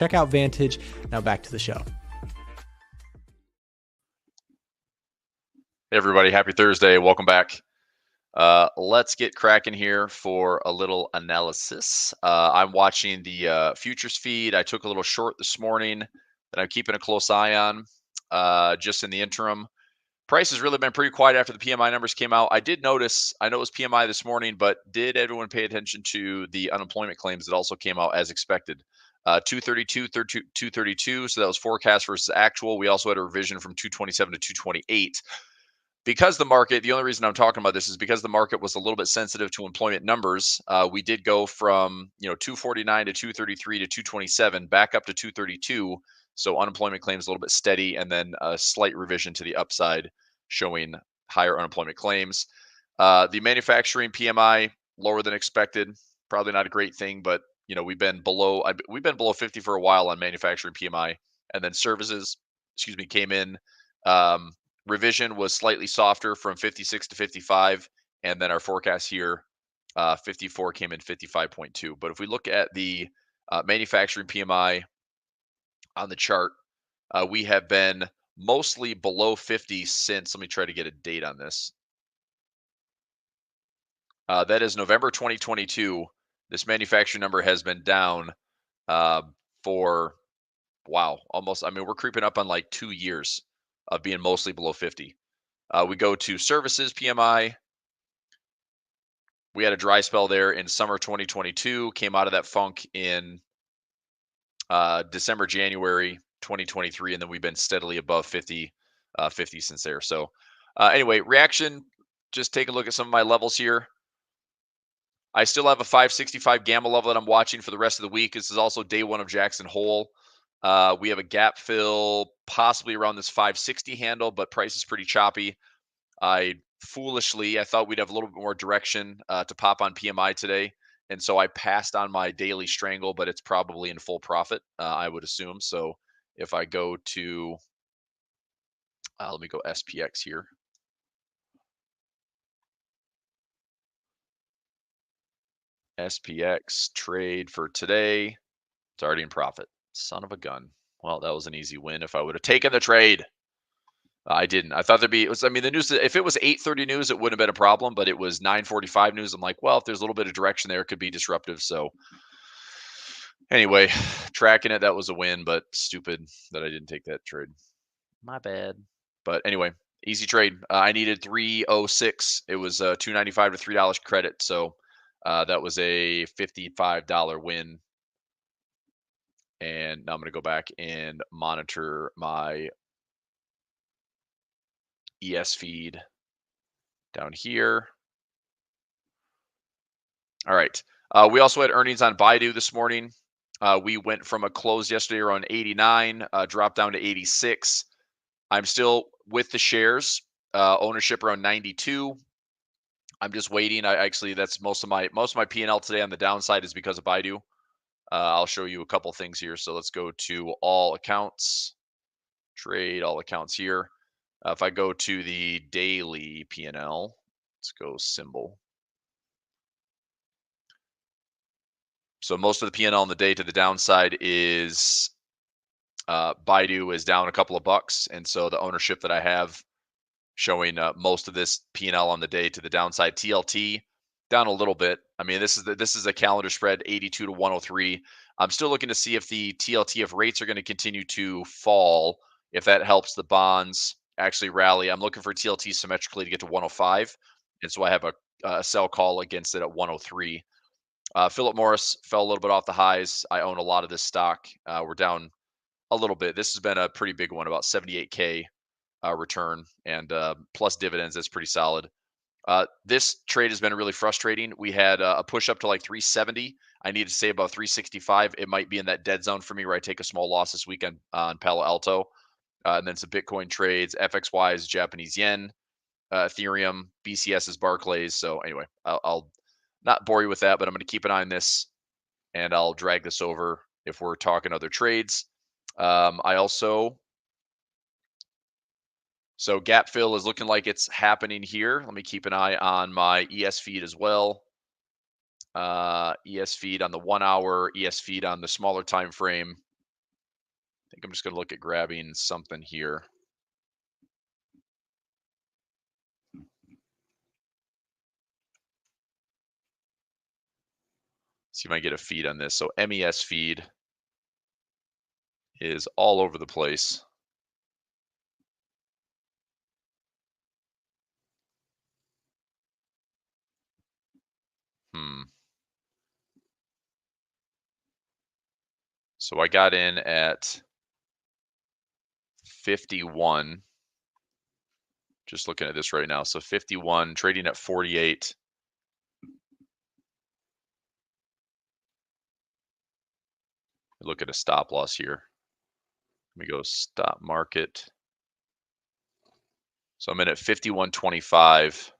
Check out Vantage. Now back to the show. Hey everybody, happy Thursday. Welcome back. Let's get cracking here for a little analysis. I'm watching the futures feed. I took a little short this morning that I'm keeping a close eye on just in the interim. Price has really been pretty quiet after the PMI numbers came out. I did notice, I know it was PMI this morning, but did everyone pay attention to the unemployment claims that also came out as expected? 232, 232. So that was forecast versus actual. We also had a revision from 227 to 228. Because the market, the only reason I'm talking about this is because the market was a little bit sensitive to employment numbers. We did go from 249 to 233 to 227, back up to 232. So unemployment claims a little bit steady, and then a slight revision to the upside, showing higher unemployment claims. The manufacturing PMI lower than expected. Probably not a great thing, but we've been below 50 for a while on manufacturing PMI, and then services, came in. Revision was slightly softer from 56 to 55, and then our forecast here, 54 came in 55.2. But if we look at the manufacturing PMI on the chart, we have been mostly below 50 since, let me try to get a date on this. That is November 2022. This manufacturing number has been down for, wow, almost, we're creeping up on like 2 years of being mostly below 50. We go to services PMI. We had a dry spell there in summer 2022, came out of that funk in December, January 2023, and then we've been steadily above 50 since there. So anyway, reaction, just take a look at some of my levels here. I still have a 565 gamma level that I'm watching for the rest of the week. This is also day one of Jackson Hole. We have a gap fill possibly around this 560 handle, but price is pretty choppy. I thought we'd have a little bit more direction to pop on PMI today. And so I passed on my daily strangle, but it's probably in full profit, I would assume. So if I go to, let me go SPX here. SPX trade for today. It's already in profit. Son of a gun. Well, that was an easy win if I would have taken the trade. I didn't. I thought the news, if it was 8:30 news, it wouldn't have been a problem, but it was 9:45 news. I'm like, well, if there's a little bit of direction there, it could be disruptive. So anyway, tracking it, that was a win, but stupid that I didn't take that trade. My bad. But anyway, easy trade. I needed 306. It was $2.95 to $3 credit. So that was a $55 win. And now I'm going to go back and monitor my ES feed down here. All right. We also had earnings on Baidu this morning. We went from a close yesterday around 89, dropped down to 86. I'm still with the shares, ownership around 92. I'm just waiting. That's most of my P&L today on the downside is because of Baidu. I'll show you a couple things here. So let's go to all accounts, trade all accounts here. If I go to the daily P&L, let's go symbol. So most of the P&L on the day to the downside is Baidu is down a couple of bucks. And so the ownership that I have showing most of this P&L on the day to the downside. TLT down a little bit. This is a calendar spread, 82 to 103. I'm still looking to see if the TLT, if rates are going to continue to fall, if that helps the bonds actually rally. I'm looking for TLT symmetrically to get to 105. And so I have a sell call against it at 103. Philip Morris fell a little bit off the highs. I own a lot of this stock. We're down a little bit. This has been a pretty big one, about 78K return, and plus dividends. That's pretty solid. This trade has been really frustrating. We had a push up to like 370. I need to say about 365. It might be in that dead zone for me where I take a small loss this weekend on Palo Alto. And then some Bitcoin trades, FXY is Japanese yen, Ethereum, BCS is Barclays. So anyway, I'll not bore you with that, but I'm going to keep an eye on this, and I'll drag this over if we're talking other trades. So gap fill is looking like it's happening here. Let me keep an eye on my ES feed as well. ES feed on the 1 hour, ES feed on the smaller time frame. think I'm just going to look at grabbing something here. See if I get a feed on this. So MES feed is all over the place. So I got in at 51. Just looking at this right now. So 51, trading at 48. Look at a stop loss here. Let me go stop market. So I'm in at 51.25,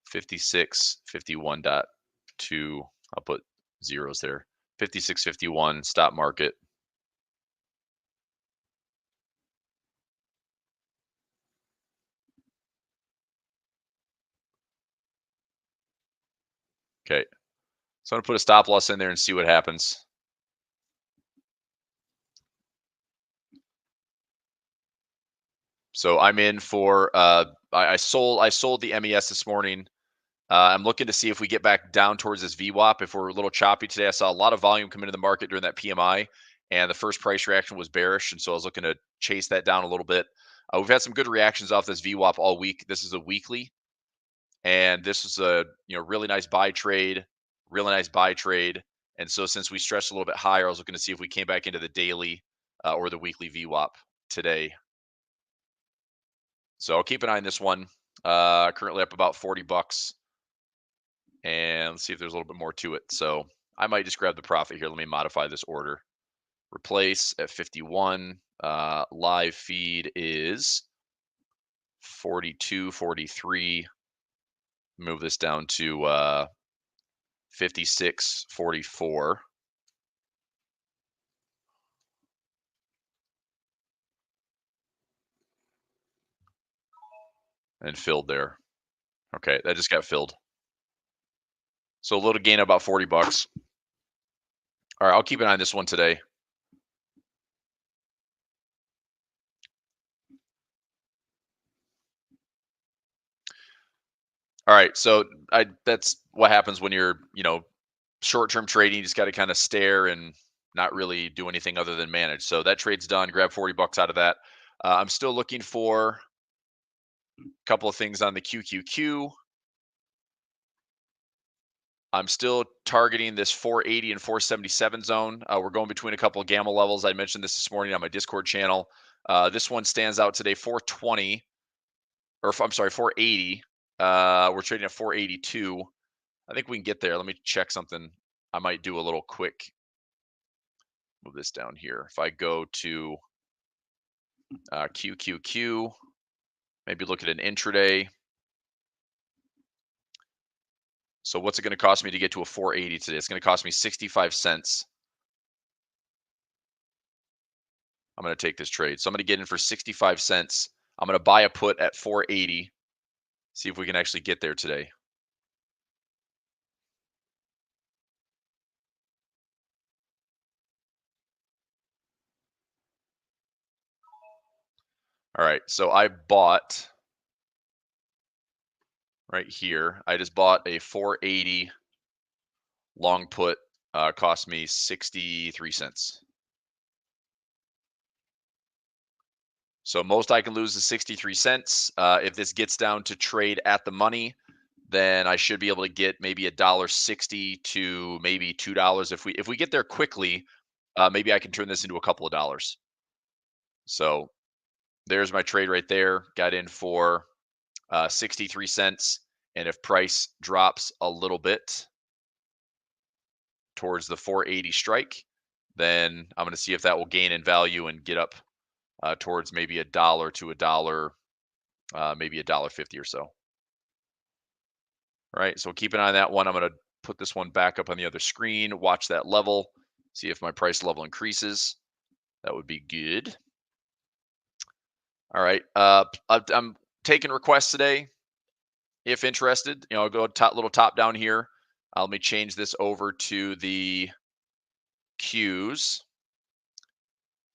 56, 51.2. I'll put zeros there. 56.51 stop market. Okay. So I'm going to put a stop loss in there and see what happens. So I'm in for I sold the MES this morning. I'm looking to see if we get back down towards this VWAP. If we're a little choppy today, I saw a lot of volume come into the market during that PMI, and the first price reaction was bearish, and so I was looking to chase that down a little bit. We've had some good reactions off this VWAP all week. This is a weekly, and this is a really nice buy trade, really nice buy trade. And so since we stretched a little bit higher, I was looking to see if we came back into the daily or the weekly VWAP today. So I'll keep an eye on this one. Currently up about $40. And let's see if there's a little bit more to it. So I might just grab the profit here. Let me modify this order. Replace at 51. Live feed is 42, 43. Move this down to 56, 44. And filled there. Okay, that just got filled. So a little gain of about $40. All right, I'll keep an eye on this one today. All right, so that's what happens when you're, short-term trading. You just got to kind of stare and not really do anything other than manage. So that trade's done. Grab $40 out of that. I'm still looking for a couple of things on the QQQ. I'm still targeting this 480 and 477 zone. We're going between a couple of gamma levels. I mentioned this morning on my Discord channel. This one stands out today, 420, or I'm sorry, 480. We're trading at 482. I think we can get there. Let me check something. I might do a little quick. Move this down here. If I go to QQQ, maybe look at an intraday. So what's it going to cost me to get to a 480 today? It's going to cost me 65 cents. I'm going to take this trade. So I'm going to get in for 65 cents. I'm going to buy a put at 480. See if we can actually get there today. All right. So I bought right here. I just bought a 480 long put. Cost me 63 cents. So most I can lose is 63 cents. If this gets down to trade at the money, then I should be able to get maybe $1.60 to maybe $2. If we get there quickly, maybe I can turn this into a couple of dollars. So there's my trade right there. Got in for 63 cents. And if price drops a little bit towards the 480 strike, then I'm going to see if that will gain in value and get up towards maybe $1 to maybe $1.50 or so. All right, so keep an eye on that one. I'm going to put this one back up on the other screen, watch that level, see if my price level increases. That would be good. All right, I'm taking requests today. If interested, I'll go little top down here. Let me change this over to the Qs.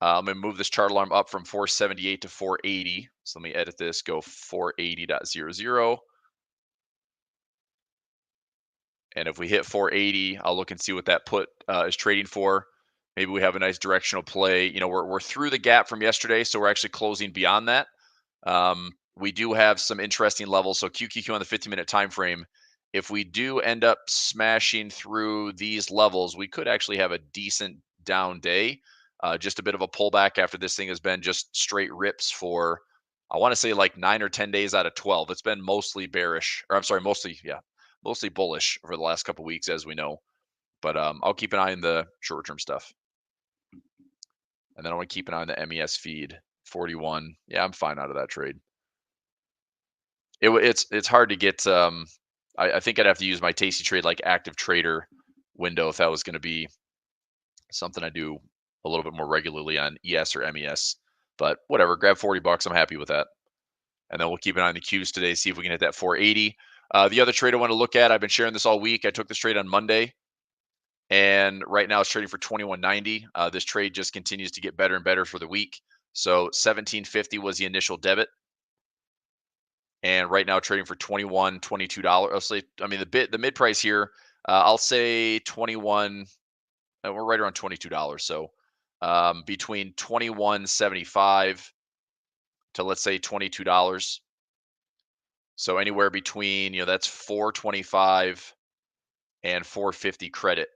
I'm going to move this chart alarm up from 478 to 480. So let me edit this, go 480.00. And if we hit 480, I'll look and see what that put is trading for. Maybe we have a nice directional play. You know, we're through the gap from yesterday, so we're actually closing beyond that. We do have some interesting levels. So QQQ on the 15-minute time frame. If we do end up smashing through these levels, we could actually have a decent down day. Just a bit of a pullback after this thing has been just straight rips for, I want to say like 9 or 10 days out of 12. It's been mostly bearish, or I'm sorry, mostly bullish over the last couple weeks, as we know. But I'll keep an eye on the short-term stuff, and then I want to keep an eye on the MES feed. 41. Yeah, I'm fine out of that trade. It's hard to get. I think I'd have to use my Tasty Trade like active trader window if that was going to be something I do a little bit more regularly on ES or MES. But whatever, grab $40. I'm happy with that. And then we'll keep an eye on the Qs today, see if we can hit that 480. The other trade I want to look at, I've been sharing this all week. I took this trade on Monday, and right now it's trading for 21.90. This trade just continues to get better and better for the week. So 17.50 was the initial debit, and right now trading for $22. I'll say, I mean, the mid price here, I'll say 21. We're right around $22. So between 21.75 to, let's say, $22. So anywhere between, that's 425 and 450 credit.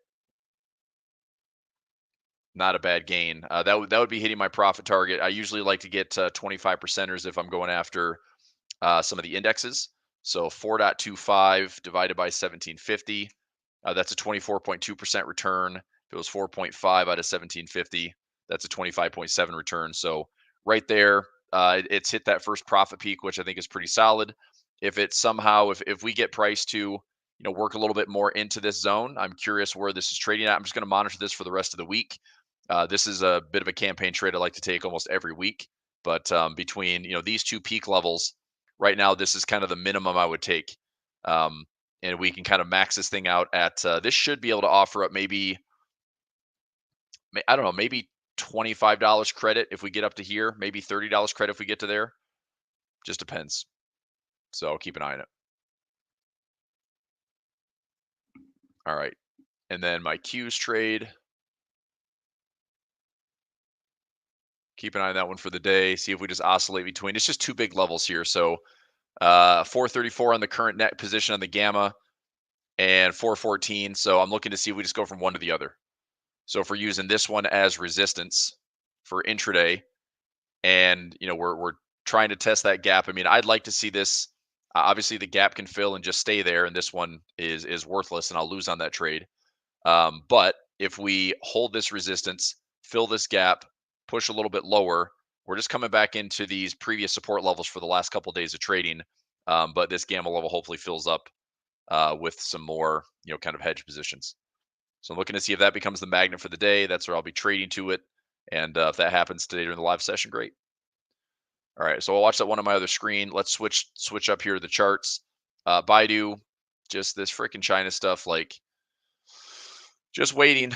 Not a bad gain. That would be hitting my profit target. I usually like to get 25%ers if I'm going after some of the indexes. So 4.25 divided by 1750. That's a 24.2% return. If it was 4.5 out of 1750, that's a 25.7 return. So right there, it's hit that first profit peak, which I think is pretty solid. If it's somehow, if we get priced to, work a little bit more into this zone, I'm curious where this is trading at. I'm just going to monitor this for the rest of the week. This is a bit of a campaign trade I like to take almost every week. But between, these two peak levels, right now, this is kind of the minimum I would take. And we can kind of max this thing out at, this should be able to offer up maybe, I don't know, maybe $25 credit if we get up to here, maybe $30 credit if we get to there. Just depends. So I'll keep an eye on it. All right. And then my Qs trade. Keep an eye on that one for the day. See if we just oscillate between. It's just two big levels here. So 434 on the current net position on the gamma and 414. So I'm looking to see if we just go from one to the other. So if we're using this one as resistance for intraday, and we're trying to test that gap. I mean, I'd like to see this. Obviously, the gap can fill and just stay there, and this one is worthless, and I'll lose on that trade. But if we hold this resistance, fill this gap, push a little bit lower, we're just coming back into these previous support levels for the last couple of days of trading. But this gamma level hopefully fills up with some more, kind of hedge positions. So I'm looking to see if that becomes the magnet for the day. That's where I'll be trading to it. And if that happens today during the live session, great. All right, so I'll watch that one on my other screen. Let's switch up here to the charts. Baidu, just this freaking China stuff, like just waiting,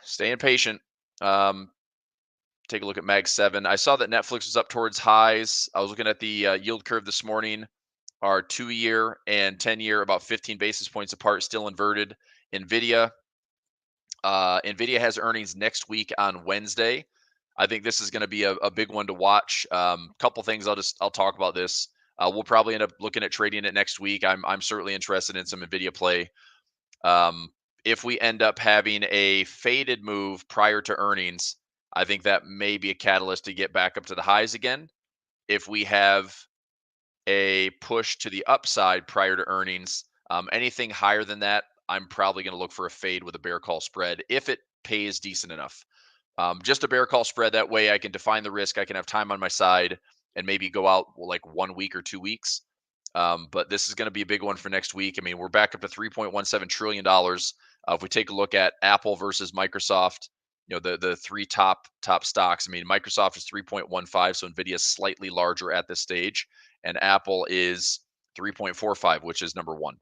staying patient. Take a look at Mag 7. I saw that Netflix was up towards highs. I was looking at the yield curve this morning. Our 2-year and 10-year about 15 basis points apart, still inverted. NVIDIA has earnings next week on Wednesday. I think this is going to be a big one to watch. Couple things I'll talk about this. We'll probably end up looking at trading it next week. I'm certainly interested in some NVIDIA play. If we end up having a faded move prior to earnings, I think that may be a catalyst to get back up to the highs again. If we have a push to the upside prior to earnings, anything higher than that, I'm probably going to look for a fade with a bear call spread if it pays decent enough. Just a bear call spread. That way I can define the risk. I can have time on my side and maybe go out like 1 week or 2 weeks. But this is going to be a big one for next week. I mean, we're back up to $3.17 trillion. If we take a look at Apple versus Microsoft, the three top stocks. I mean, Microsoft is 3.15, so NVIDIA is slightly larger at this stage, and Apple is 3.45, which is number one.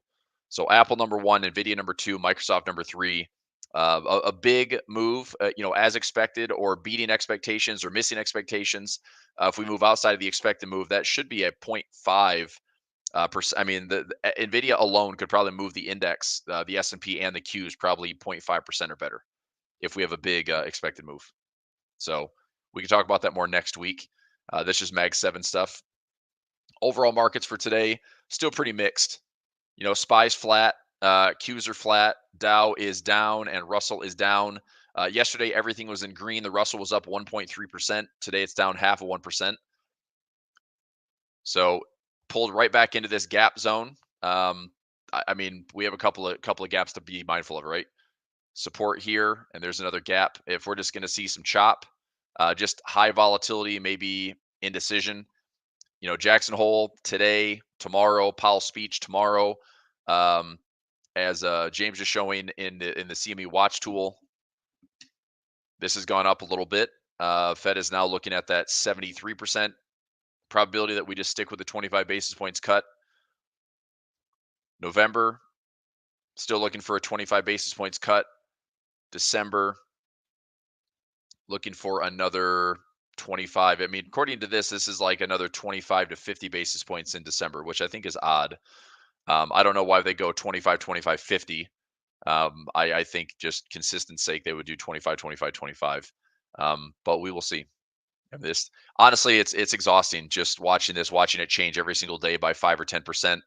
So Apple number one, NVIDIA number two, Microsoft number three. A big move, as expected, or beating expectations or missing expectations. If we move outside of the expected move, that should be a 0.5 percent. I mean, the Nvidia alone could probably move the index, the S&P and the Qs probably 0.5% or better if we have a big expected move. So we can talk about that more next week. This is Mag 7 stuff. Overall markets for today still pretty mixed. SPY's flat, Qs are flat, Dow is down, and Russell is down. Yesterday, everything was in green. The Russell was up 1.3%. Today, it's down half of 1%. So pulled right back into this gap zone. I mean, we have a couple of gaps to be mindful of, right? Support here, and there's another gap. If we're just going to see some chop, just high volatility, maybe indecision. Jackson Hole today, tomorrow, Powell's speech tomorrow. As James is showing in the CME watch tool, this has gone up a little bit. Fed is now looking at that 73% probability that we just stick with the 25 basis points cut. November, still looking for a 25 basis points cut. December, looking for another 25. I mean, according to this is like another 25 to 50 basis points in December, which I think is odd. I don't know why they go 25, 25, 50. I think just consistent sake, they would do 25, 25, 25. But we will see. And this, honestly, it's exhausting just watching it change every single day by 5 or 10%,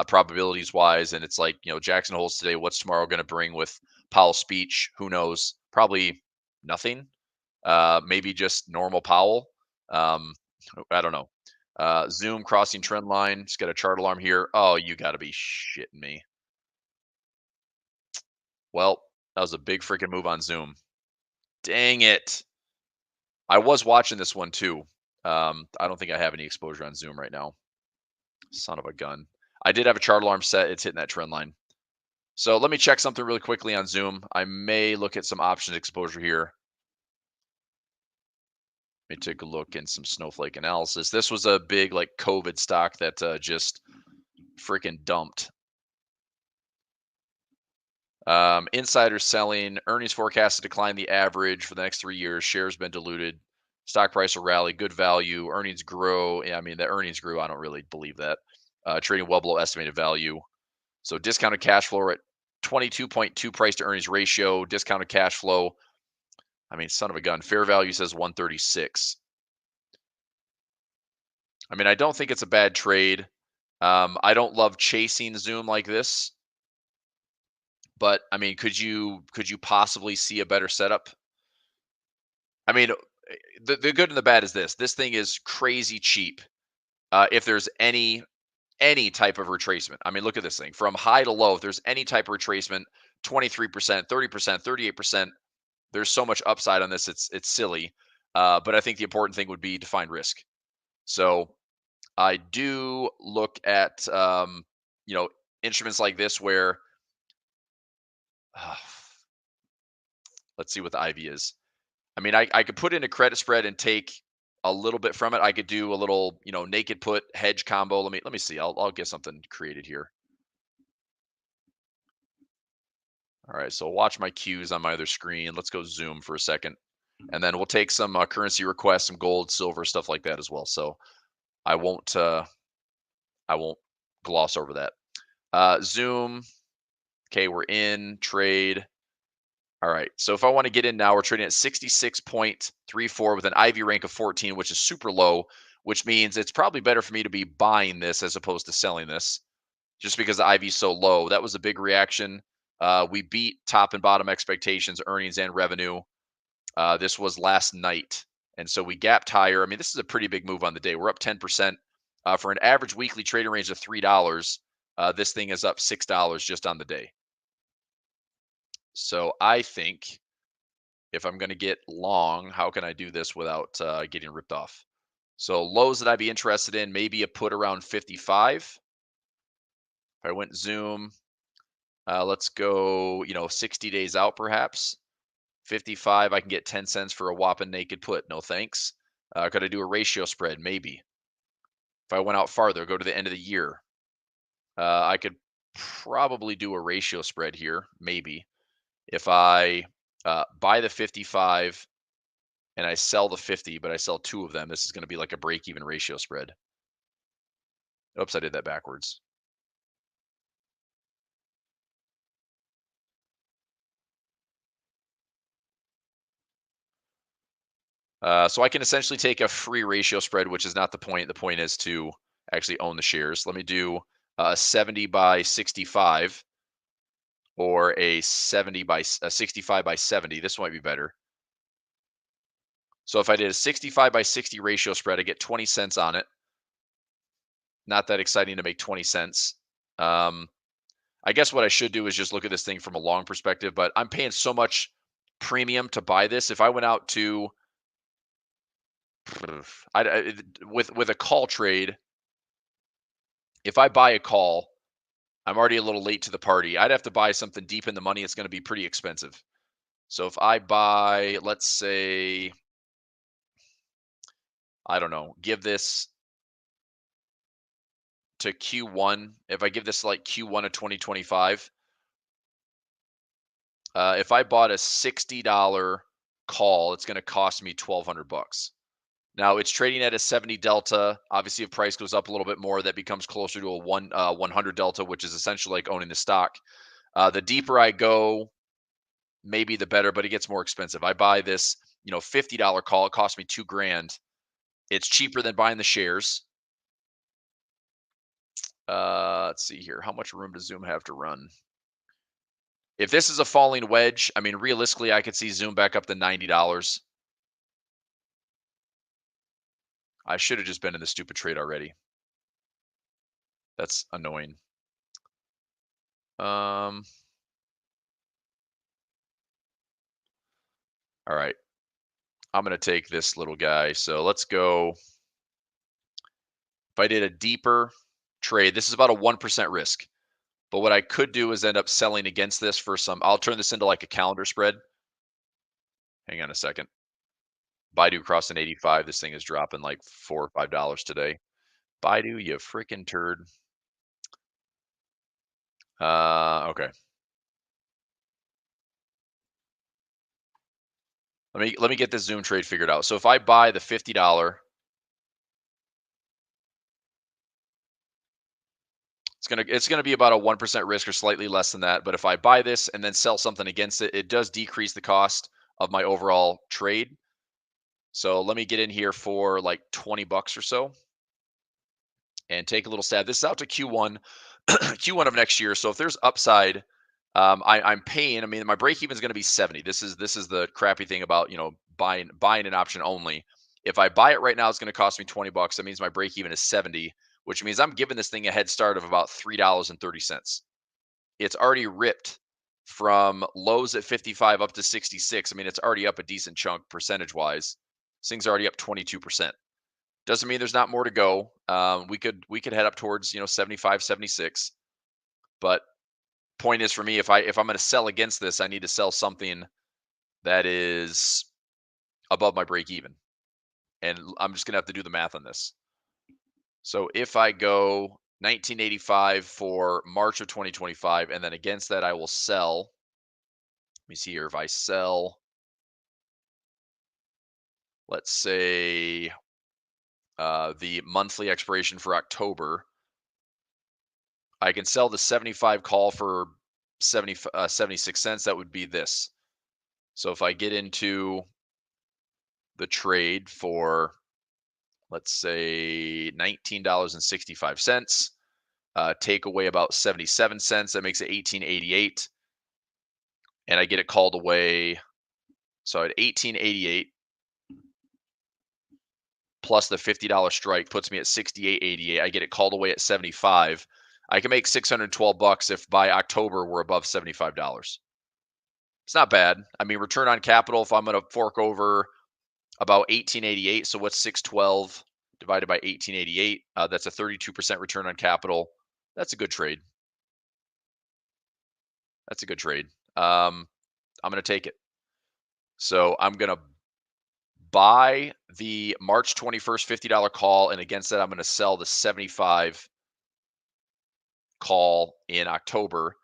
probabilities wise. And it's like, Jackson Hole's today. What's tomorrow going to bring with Powell's speech? Who knows? Probably nothing. Maybe just normal Powell. I don't know. Zoom crossing trend line. Just got a chart alarm here. Oh, you got to be shitting me. Well, that was a big freaking move on Zoom. Dang it. I was watching this one too. I don't think I have any exposure on Zoom right now. Son of a gun. I did have a chart alarm set. It's hitting that trend line. So let me check something really quickly on Zoom. I may look at some options exposure here. Let me take a look in some snowflake analysis. This was a big like COVID stock that just freaking dumped. Insider selling, earnings forecast to decline the average for the next 3 years. Shares been diluted. Stock price will rally. Good value. Earnings grow. Yeah, I mean, the earnings grew. I don't really believe that. Trading well below estimated value. So discounted cash flow at 22.2 price to earnings ratio. Discounted cash flow. I mean, son of a gun. Fair value says 136. I mean, I don't think it's a bad trade. I don't love chasing Zoom like this. But I mean, could you possibly see a better setup? I mean, the good and the bad is this. This thing is crazy cheap. If there's any type of retracement. I mean, look at this thing. From high to low, if there's any type of retracement, 23%, 30%, 38%, there's so much upside on this. It's silly. But I think the important thing would be to find risk. So I do look at instruments like this where let's see what the IV is. I mean, I could put in a credit spread and take a little bit from it. I could do a little, naked put hedge combo. Let me see. I'll get something created here. All right, so watch my cues on my other screen. Let's go Zoom for a second, and then we'll take some currency requests, some gold, silver, stuff like that as well. So I won't gloss over that. Zoom. Okay, we're in trade. All right. So if I want to get in now, we're trading at 66.34 with an IV rank of 14, which is super low, which means it's probably better for me to be buying this as opposed to selling this just because the IV is so low. That was a big reaction. We beat top and bottom expectations, earnings and revenue. This was last night. And so we gapped higher. I mean, this is a pretty big move on the day. We're up 10%. For an average weekly trading range of $3, this thing is up $6 just on the day. So I think if I'm going to get long, how can I do this without getting ripped off? So lows that I'd be interested in, maybe a put around 55. If I went Zoom, let's go, 60 days out perhaps. 55, I can get 10 cents for a whopping naked put. No thanks. Could I do a ratio spread? Maybe. If I went out farther, go to the end of the year, I could probably do a ratio spread here, maybe. If I buy the 55 and I sell the 50, but I sell two of them, this is going to be like a break-even ratio spread. Oops, I did that backwards. So I can essentially take a free ratio spread, which is not the point. The point is to actually own the shares. Let me do a 70 by 65 or a 65 by 70. This might be better. So if I did a 65 by 60 ratio spread, I get 20 cents on it. Not that exciting to make 20 cents. I guess what I should do is just look at this thing from a long perspective, but I'm paying so much premium to buy this. If I went out to with a call trade, if I buy a call, I'm already a little late to the party. I'd have to buy something deep in the money. It's going to be pretty expensive. So if I buy, let's say, I don't know, give this to Q1, if I give this like Q1 of 2025, if I bought a $60 call, it's going to cost me $1,200. Now it's trading at a 70 delta. Obviously, if price goes up a little bit more, that becomes closer to a 100 delta, which is essentially like owning the stock. The deeper I go, maybe the better, but it gets more expensive. I buy this, $50 call. It costs me $2,000. It's cheaper than buying the shares. Let's see here. How much room does Zoom have to run? If this is a falling wedge, I mean, realistically, I could see Zoom back up to $90. I should have just been in the stupid trade already. That's annoying. All right. I'm going to take this little guy. So let's go. If I did a deeper trade, this is about a 1% risk. But what I could do is end up selling against this for some. I'll turn this into like a calendar spread. Hang on a second. Baidu crossed an 85. This thing is dropping like $4 or $5 today. Baidu, you freaking turd. Okay. Let me get this Zoom trade figured out. So if I buy the $50, it's gonna be about a 1% risk or slightly less than that. But if I buy this and then sell something against it, it does decrease the cost of my overall trade. So let me get in here for like $20 or so and take a little stab. This is out to Q1, Q1 of next year. So if there's upside, I'm paying. I mean, my break even is going to be 70. This is the crappy thing about buying an option only. If I buy it right now, it's going to cost me $20. That means my break even is 70, which means I'm giving this thing a head start of about $3.30. It's already ripped from lows at 55 up to 66. I mean, it's already up a decent chunk percentage wise. This thing's already up 22%. Doesn't mean there's not more to go. We could head up towards 75, 76. But point is for me, if I'm going to sell against this, I need to sell something that is above my break even, and I'm just going to have to do the math on this. So if I go 1985 for March of 2025, and then against that I will sell. Let me see here. If I sell, let's say the monthly expiration for October, I can sell the 75 call for 76 cents. That would be this. So if I get into the trade for, let's say, $19.65, take away about 77 cents, that makes it $18.88. And I get it called away. So at $18.88 plus the $50 strike puts me at $68.88. I get it called away at 75. I can make $612 if by October we're above $75. It's not bad. I mean, return on capital, if I'm going to fork over about 1888, so what's 612 divided by 1888? That's a 32% return on capital. That's a good trade. That's a good trade. I'm going to take it. So I'm going to buy the March 21st $50 call, and against that I'm going to sell the 75 call in October.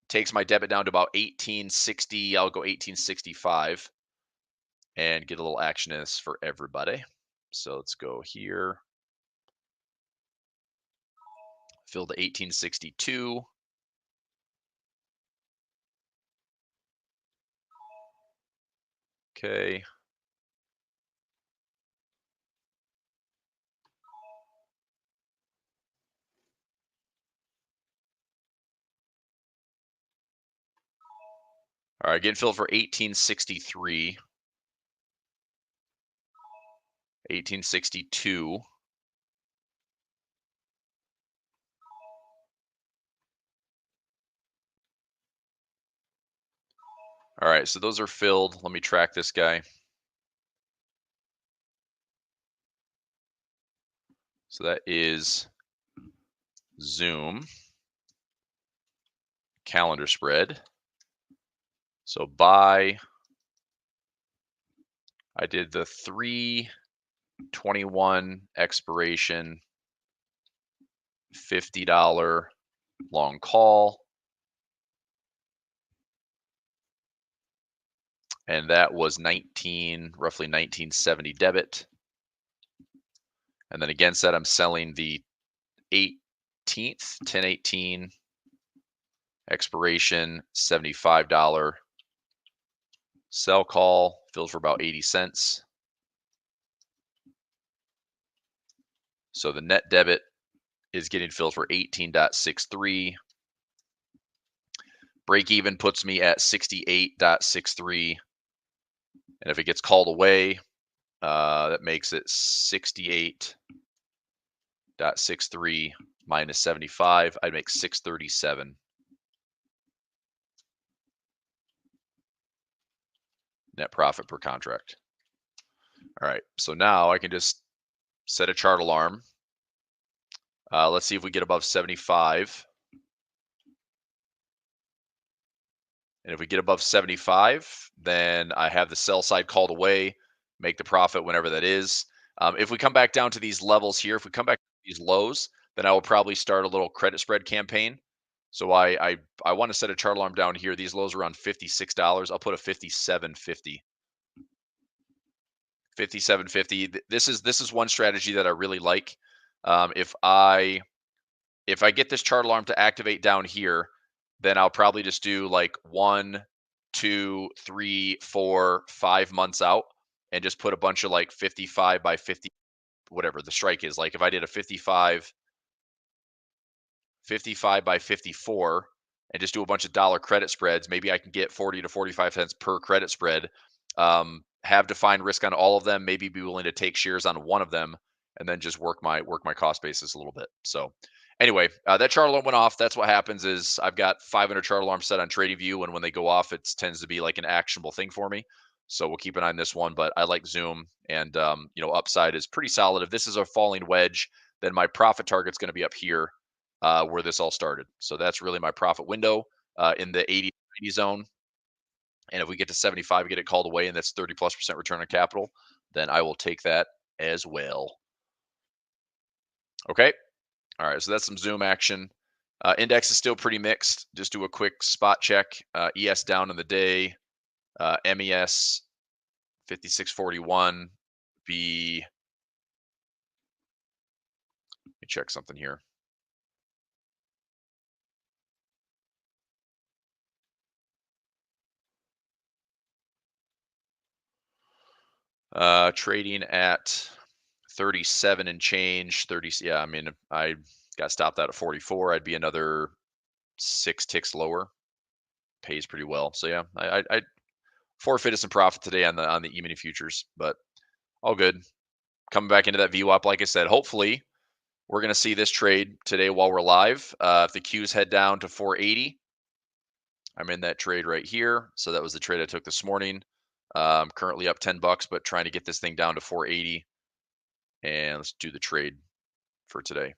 takes my debit down to about 1860. I'll go 1865 and get a little action in this for everybody. So let's go here. Fill to 1862. Okay. All right, getting filled for 1863. 1862. All right, so those are filled. Let me track this guy. So that is Zoom calendar spread. So buy, I did the 3/21 expiration $50 long call. And that was roughly 1970 debit. And then against that, I'm selling the 18th, 10/18 expiration $75 sell call, fills for about 80 cents. So the net debit is getting filled for 18.63. Break even puts me at 68.63. And if it gets called away, that makes it 68.63 minus 75. I'd make 637. Net profit per contract. All right, so now I can just set a chart alarm. Let's see if we get above 75. And if we get above 75, then I have the sell side called away, make the profit whenever that is. If we come back down to these levels here, if we come back to these lows, then I will probably start a little credit spread campaign. So I want to set a chart alarm down here. These lows are around $56. I'll put a 57.50. 57.50. This is one strategy that I really like. If I get this chart alarm to activate down here, then I'll probably just do like 1, 2, 3, 4, 5 months out and just put a bunch of like 55 by 50, whatever the strike is. Like if I did a 55 by 54 and just do a bunch of dollar credit spreads, maybe I can get 40 to 45 cents per credit spread. Have defined risk on all of them, maybe be willing to take shares on one of them, and then just work my cost basis a little bit. So anyway, that chart alarm went off. That's what happens is I've got 500 chart alarms set on TradingView, and when they go off, it tends to be like an actionable thing for me. So we'll keep an eye on this one, but I like Zoom, and upside is pretty solid. If this is a falling wedge, then my profit target's going to be up here, where this all started. So that's really my profit window in the 80 zone. And if we get to 75, get it called away, and that's 30+% return on capital, then I will take that as well. Okay. All right. So that's some Zoom action. Index is still pretty mixed. Just do a quick spot check. ES down in the day. MES 5641. Let me check something here. Trading at 37 and change. 30. Yeah, I mean, I got stopped out at 44. I'd be another 6 ticks lower. Pays pretty well. So yeah, I forfeited some profit today on the E-mini futures, but all good. Coming back into that VWAP, like I said, hopefully we're going to see this trade today while we're live. If the Qs head down to 480, I'm in that trade right here. So that was the trade I took this morning. Currently up $10, but trying to get this thing down to 480. And let's do the trade for today.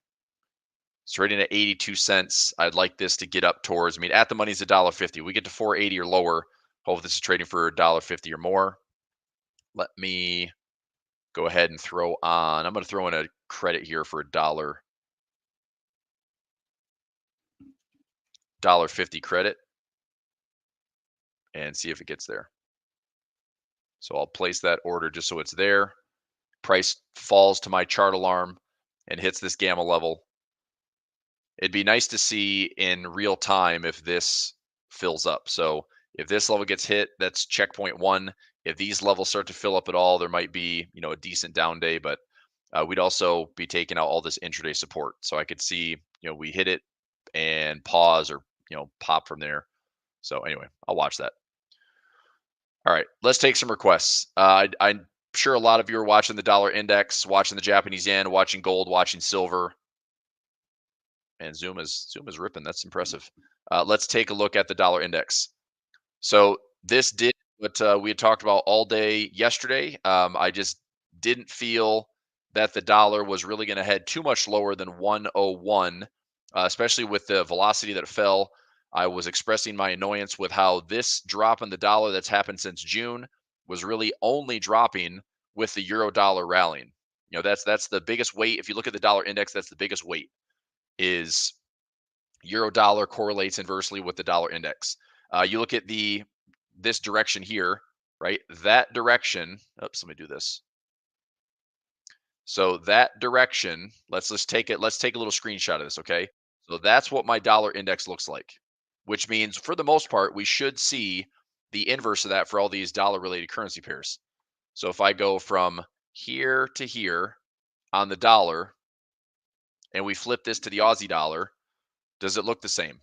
It's trading at 82 cents. I'd like this to get up towards, I mean, at the money is $1.50. We get to 480 or lower. Hope this is trading for $1.50 or more. Let me go ahead and throw on, I'm going to throw in a credit here for $1.50 credit. and see if it gets there. So I'll place that order just so it's there. Price falls to my chart alarm and hits this gamma level. It'd be nice to see in real time if this fills up. So if this level gets hit, that's checkpoint one. If these levels start to fill up at all, there might be, a decent down day, but we'd also be taking out all this intraday support. So I could see, we hit it and pause or, pop from there. So anyway, I'll watch that. All right, let's take some requests. I'm sure a lot of you are watching the dollar index, watching the Japanese yen, watching gold, watching silver. And Zoom is ripping. That's impressive. Let's take a look at the dollar index. So this did what we had talked about all day yesterday. I just didn't feel that the dollar was really going to head too much lower than 101, especially with the velocity that it fell. I was expressing my annoyance with how this drop in the dollar that's happened since June was really only dropping with the euro dollar rallying. That's the biggest weight. If you look at the dollar index, that's the biggest weight is euro dollar correlates inversely with the dollar index. You look at this direction here, right? That direction. Oops, let me do this. So that direction. Let's take a little screenshot of this, okay? So that's what my dollar index looks like, which means for the most part we should see the inverse of that for all these dollar related currency pairs. So if I go from here to here on the dollar and we flip this to the Aussie dollar, does it look the same?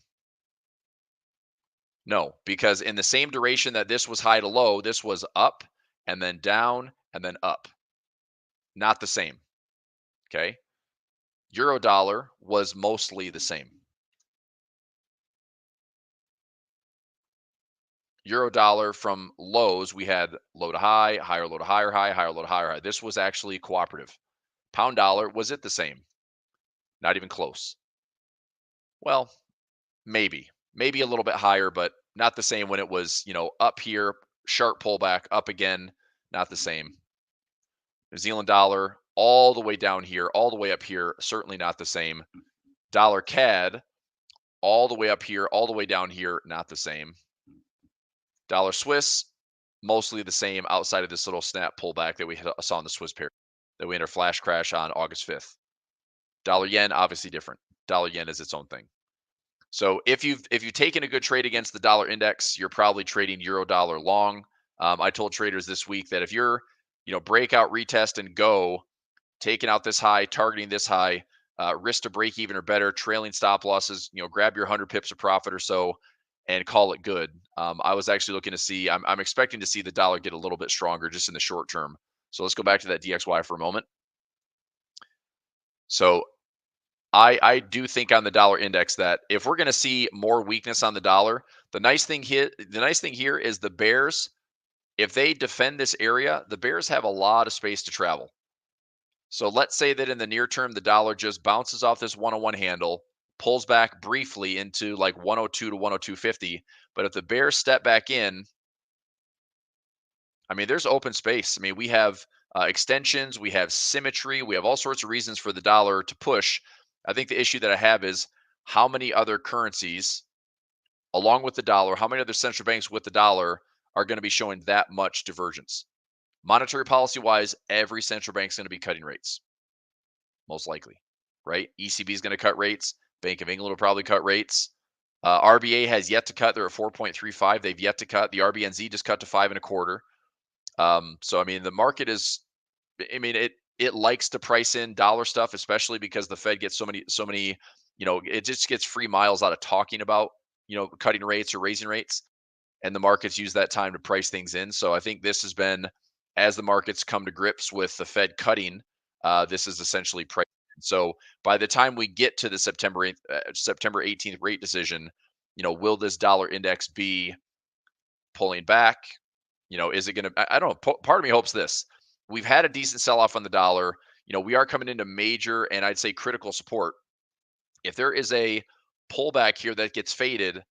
No, because in the same duration that this was high to low, this was up and then down and then up. Not the same. Okay. Euro dollar was mostly the same. Euro dollar from lows, we had low to high, higher low to higher high, higher low to higher high. This was actually cooperative. Pound dollar, was it the same? Not even close. Well, maybe a little bit higher, but not the same when it was, up here, sharp pullback, up again, not the same. New Zealand dollar, all the way down here, all the way up here, certainly not the same. Dollar CAD, all the way up here, all the way down here, not the same. Dollar Swiss, mostly the same outside of this little snap pullback that we saw in the Swiss pair that we had a flash crash on August 5th. Dollar yen, obviously different. Dollar yen is its own thing. So if you've taken a good trade against the dollar index, you're probably trading euro dollar long. I told traders this week that if you're, breakout, retest, and go, taking out this high, targeting this high, risk to break even or better, trailing stop losses, grab your 100 pips of profit or so and call it good. I was actually looking to see, I'm expecting to see the dollar get a little bit stronger just in the short term. So let's go back to that DXY for a moment. So I do think on the dollar index that if we're going to see more weakness on the dollar, the nice thing here is the bears, if they defend this area, the bears have a lot of space to travel. So let's say that in the near term, the dollar just bounces off this 101 handle, pulls back briefly into like 102 to 102.50. But if the bears step back in, I mean, there's open space. I mean, we have extensions, we have symmetry, we have all sorts of reasons for the dollar to push. I think the issue that I have is how many other currencies, along with the dollar, how many other central banks with the dollar are going to be showing that much divergence? Monetary policy wise, every central bank is going to be cutting rates, most likely, right? ECB is going to cut rates. Bank of England will probably cut rates. RBA has yet to cut. They're at 4.35. They've yet to cut. The RBNZ just cut to 5.25. So I mean, the market is, I mean, it likes to price in dollar stuff, especially because the Fed gets so many, it just gets free miles out of talking about, cutting rates or raising rates, and the markets use that time to price things in. So I think this has been, as the markets come to grips with the Fed cutting, this is essentially price. So by the time we get to the September 18th rate decision, will this dollar index be pulling back? Is it going to, I don't know. Part of me hopes this. We've had a decent sell off on the dollar. We are coming into major and I'd say critical support. If there is a pullback here that gets faded,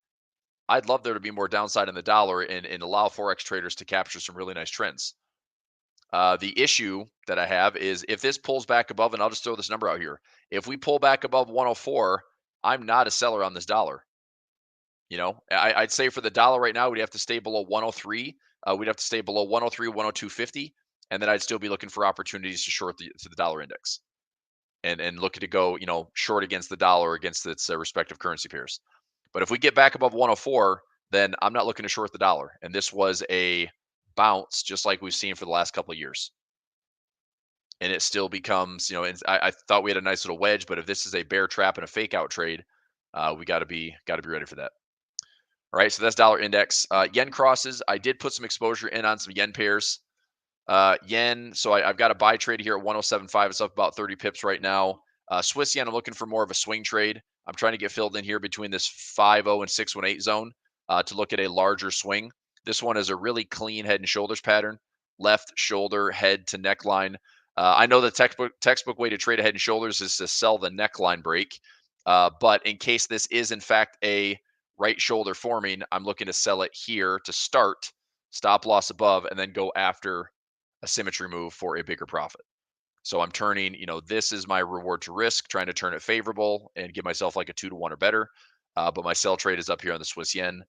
I'd love there to be more downside in the dollar and allow Forex traders to capture some really nice trends. The issue that I have is if this pulls back above, and I'll just throw this number out here. If we pull back above 104, I'm not a seller on this dollar. I'd say for the dollar right now, we'd have to stay below 103. We'd have to stay below 103, 102.50, and then I'd still be looking for opportunities to short the dollar index and looking to go, short against the dollar against its respective currency pairs. But if we get back above 104, then I'm not looking to short the dollar. And this was a bounce, just like we've seen for the last couple of years. And it still becomes, and I thought we had a nice little wedge, but if this is a bear trap and a fake out trade, we got to be ready for that. All right, so that's dollar index. Yen crosses. I did put some exposure in on some yen pairs. Yen, so I've got a buy trade here at 107.5. It's up about 30 pips right now. Swiss yen, I'm looking for more of a swing trade. I'm trying to get filled in here between this 5.0 and 618 zone to look at a larger swing. This one is a really clean head and shoulders pattern, left shoulder, head to neckline. I know the textbook way to trade a head and shoulders is to sell the neckline break. But in case this is in fact a right shoulder forming, I'm looking to sell it here to start, stop loss above, and then go after a symmetry move for a bigger profit. So I'm turning, this is my reward to risk, trying to turn it favorable and give myself like a 2-to-1 or better. But my sell trade is up here on the Swiss yen.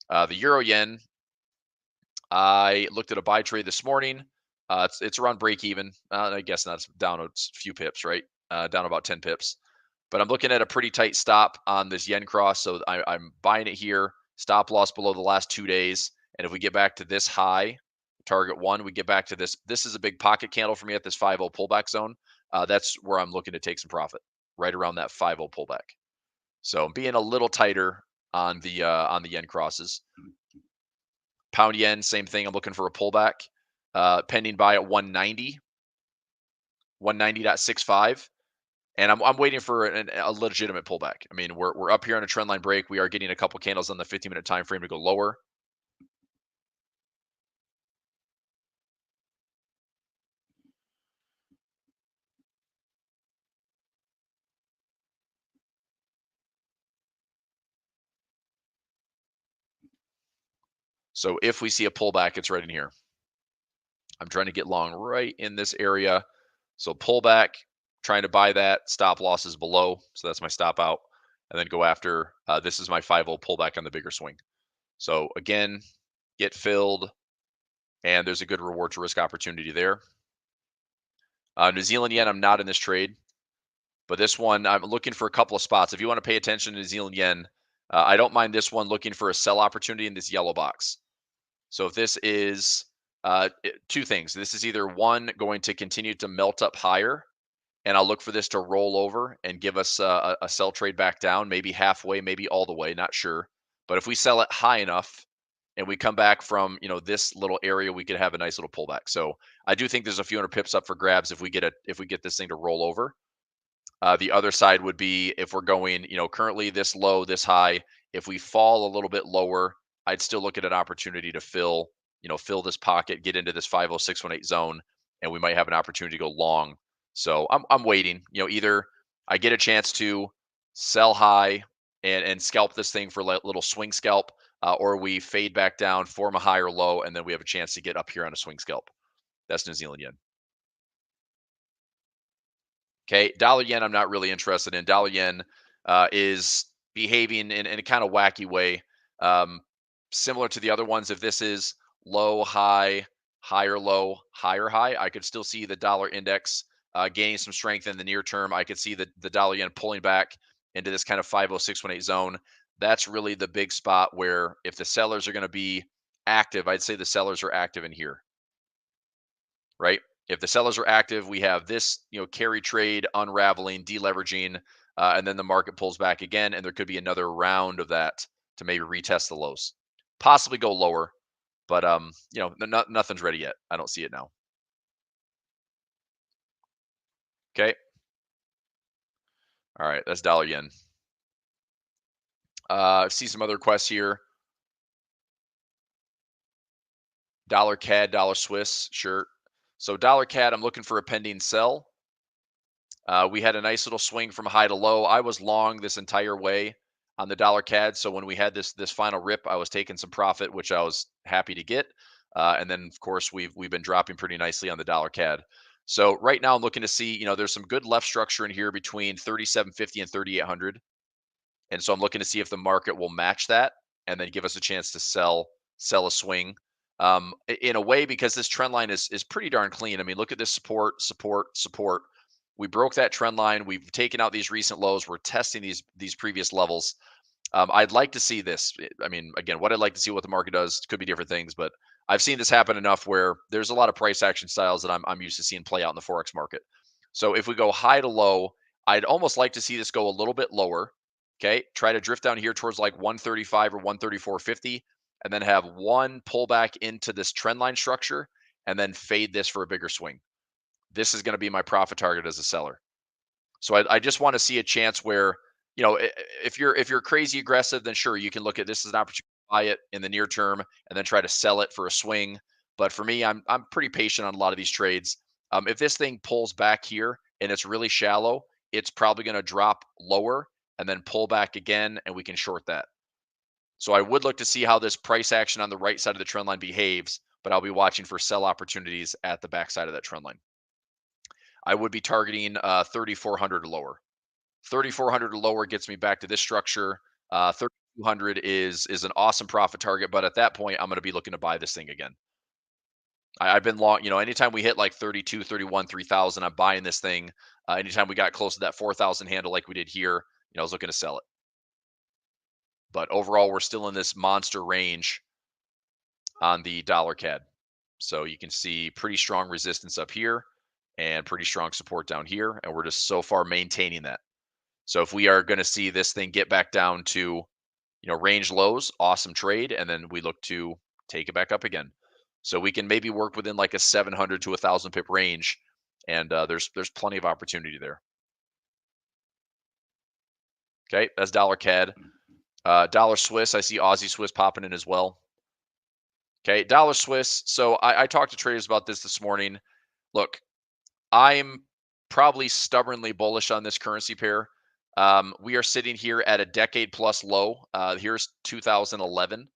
The euro yen, I looked at a buy trade this morning. It's around break even. I guess that's down a few pips, right? Down about 10 pips. But I'm looking at a pretty tight stop on this yen cross. So I'm buying it here. Stop loss below the last 2 days. And if we get back to this high, target one, we get back to this. This is a big pocket candle for me at this 5.0 pullback zone. That's where I'm looking to take some profit, right around that 5.0 pullback. So I'm being a little tighter on the yen crosses. Pound yen, same thing. I'm looking for a pullback. Pending buy at 190, 190.65. And I'm waiting for a legitimate pullback. I mean, we're up here on a trend line break. We are getting a couple candles on the 15-minute time frame to go lower. So if we see a pullback, it's right in here. I'm trying to get long right in this area. So pullback, trying to buy that. Stop losses below. So that's my stop out. And then go after, this is my 5.0 pullback on the bigger swing. So again, get filled. And there's a good reward to risk opportunity there. New Zealand yen, I'm not in this trade. But this one, I'm looking for a couple of spots. If you want to pay attention to New Zealand yen, I don't mind this one looking for a sell opportunity in this yellow box. So if this is two things, this is either one going to continue to melt up higher, and I'll look for this to roll over and give us a sell trade back down, maybe halfway, maybe all the way, not sure. But if we sell it high enough and we come back from this little area, we could have a nice little pullback. So I do think there's a few hundred pips up for grabs if we get this thing to roll over. The other side would be if we're going, currently this low, this high. If we fall a little bit lower, I'd still look at an opportunity to fill this pocket, get into this 50618 zone, and we might have an opportunity to go long. So I'm waiting. Either I get a chance to sell high and scalp this thing for a little swing scalp, or we fade back down, form a higher low, and then we have a chance to get up here on a swing scalp. That's New Zealand yen. Okay, dollar yen, I'm not really interested in. Dollar yen is behaving in a kind of wacky way, um, similar to the other ones. If this is low, high, higher, low, higher, high, I could still see the dollar index gaining some strength in the near term. I could see the dollar yen pulling back into this kind of 50618 zone. That's really the big spot where if the sellers are going to be active, I'd say the sellers are active in here, right? If the sellers are active, we have this, carry trade, unraveling, deleveraging, and then the market pulls back again, and there could be another round of that to maybe retest the lows, possibly go lower, but nothing's ready yet. I don't see it now. Okay. All right, that's dollar yen. I see some other requests here. Dollar CAD, dollar Swiss, sure. So dollar CAD, I'm looking for a pending sell. We had a nice little swing from high to low. I was long this entire way on the dollar CAD. So when we had this final rip, I was taking some profit, which I was happy to get. And then of course we've been dropping pretty nicely on the dollar CAD. So right now I'm looking to see, there's some good left structure in here between 3750 and 3800. And so I'm looking to see if the market will match that and then give us a chance to sell a swing. In a way, because this trend line is pretty darn clean. I mean, look at this support, support, support. We broke that trend line. We've taken out these recent lows. We're testing these previous levels. I'd like to see this. I mean, again, what I'd like to see what the market does could be different things, but I've seen this happen enough where there's a lot of price action styles that I'm used to seeing play out in the forex market. So if we go high to low, I'd almost like to see this go a little bit lower. Okay, try to drift down here towards like 135 or 134.50, and then have one pullback into this trend line structure, and then fade this for a bigger swing. This is going to be my profit target as a seller. So I just want to see a chance where, if you're crazy aggressive, then sure, you can look at this as an opportunity to buy it in the near term and then try to sell it for a swing. But for me, I'm pretty patient on a lot of these trades. If this thing pulls back here and it's really shallow, it's probably going to drop lower and then pull back again, and we can short that. So I would look to see how this price action on the right side of the trend line behaves, but I'll be watching for sell opportunities at the back side of that trend line. I would be targeting 3,400 or lower. 3,400 or lower gets me back to this structure. 3,200 is an awesome profit target, but at that point, I'm going to be looking to buy this thing again. I've been long, anytime we hit like 32, 31, 3,000, I'm buying this thing. Anytime we got close to that 4,000 handle like we did here, I was looking to sell it. But overall, we're still in this monster range on the dollar CAD. So you can see pretty strong resistance up here and pretty strong support down here. And we're just so far maintaining that. So if we are going to see this thing get back down to, range lows, awesome trade. And then we look to take it back up again. So we can maybe work within like a 700 to 1,000 pip range. And there's plenty of opportunity there. Okay, that's dollar CAD. Dollar Swiss, I see Aussie Swiss popping in as well. Okay, dollar Swiss. So I talked to traders about this morning. Look, I'm probably stubbornly bullish on this currency pair. We are sitting here at a decade plus low. Here's 2011.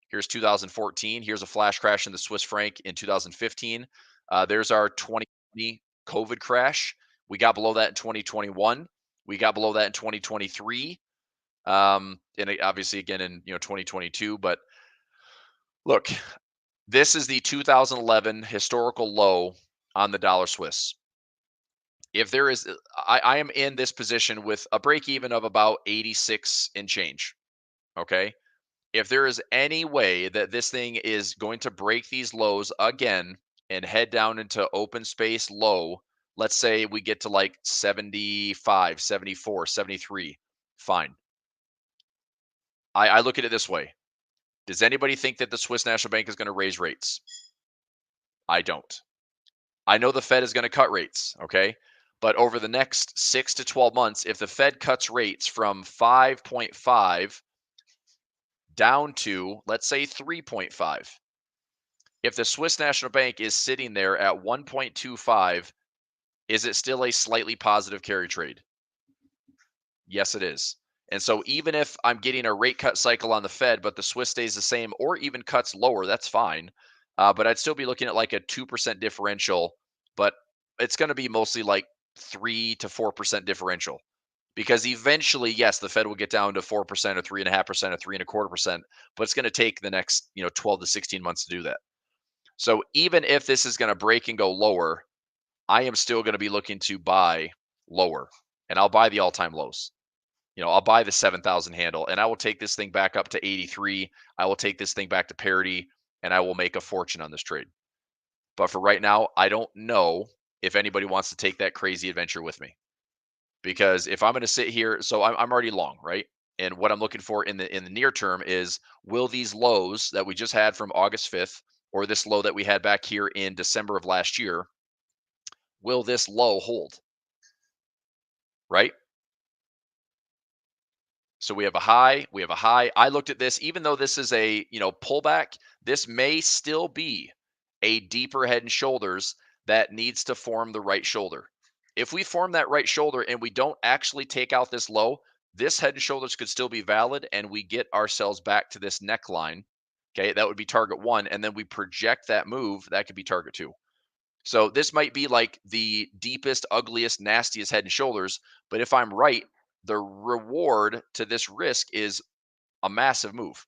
Here's 2014. Here's a flash crash in the Swiss franc in 2015. There's our 2020 COVID crash. We got below that in 2021. We got below that in 2023. And obviously again in 2022. But look, this is the 2011 historical low on the dollar Swiss. If there is, I am in this position with a break even of about 86 and change. Okay. If there is any way that this thing is going to break these lows again and head down into open space low, let's say we get to like 75, 74, 73, fine. I look at it this way. Does anybody think that the Swiss National Bank is going to raise rates? I don't. I know the Fed is going to cut rates, okay? But over the next 6 to 12 months, if the Fed cuts rates from 5.5 down to, let's say, 3.5, if the Swiss National Bank is sitting there at 1.25, is it still a slightly positive carry trade? Yes, it is. And so even if I'm getting a rate cut cycle on the Fed, but the Swiss stays the same or even cuts lower, that's fine. But I'd still be looking at like a 2% differential, but it's going to be mostly like 3 to 4% differential. Because eventually, yes, the Fed will get down to 4% or 3.5% or 3.25%, but it's going to take the next 12 to 16 months to do that. So even if this is going to break and go lower, I am still going to be looking to buy lower, and I'll buy the all-time lows. I'll buy the 7,000 handle, and I will take this thing back up to 83. I will take this thing back to parity, and I will make a fortune on this trade. But for right now, I don't know if anybody wants to take that crazy adventure with me. Because if I'm going to sit here, so I'm already long, right? And what I'm looking for in the near term is, will these lows that we just had from August 5th, or this low that we had back here in December of last year, will this low hold? Right? So we have a high, we have a high. I looked at this, even though this is a, pullback, this may still be a deeper head and shoulders that needs to form the right shoulder. If we form that right shoulder and we don't actually take out this low, this head and shoulders could still be valid and we get ourselves back to this neckline. Okay, that would be target 1. And then we project that move, that could be target 2. So this might be like the deepest, ugliest, nastiest head and shoulders. But if I'm right, the reward to this risk is a massive move.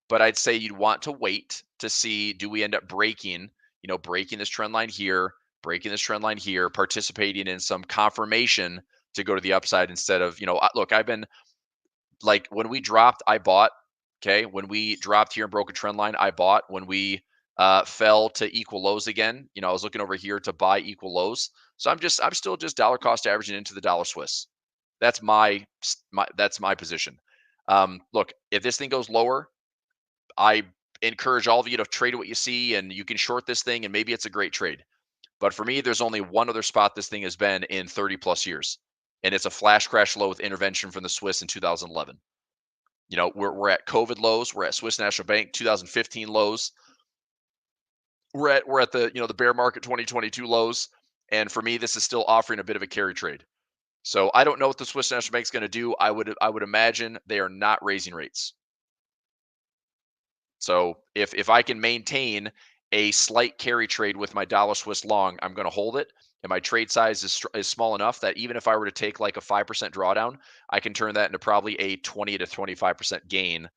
But I'd say you'd want to wait to see, do we end up breaking, breaking this trend line here, breaking this trend line here, participating in some confirmation to go to the upside instead of, look, I've been like, when we dropped, I bought. Okay. When we dropped here and broke a trend line, I bought. When we fell to equal lows again, I was looking over here to buy equal lows. So I'm still just dollar cost averaging into the dollar Swiss. That's that's my position. Look, if this thing goes lower, I encourage all of you to trade what you see, and you can short this thing and maybe it's a great trade. But for me, there's only one other spot this thing has been in 30 plus years. And it's a flash crash low with intervention from the Swiss in 2011. We're at COVID lows. We're at Swiss National Bank 2015 lows. We're at the the bear market 2022 lows. And for me, this is still offering a bit of a carry trade. So I don't know what the Swiss National Bank is going to do. I would imagine they are not raising rates. So if I can maintain a slight carry trade with my dollar Swiss long, I'm going to hold it. And my trade size is small enough that even if I were to take like a 5% drawdown, I can turn that into probably a 20 to 25% gain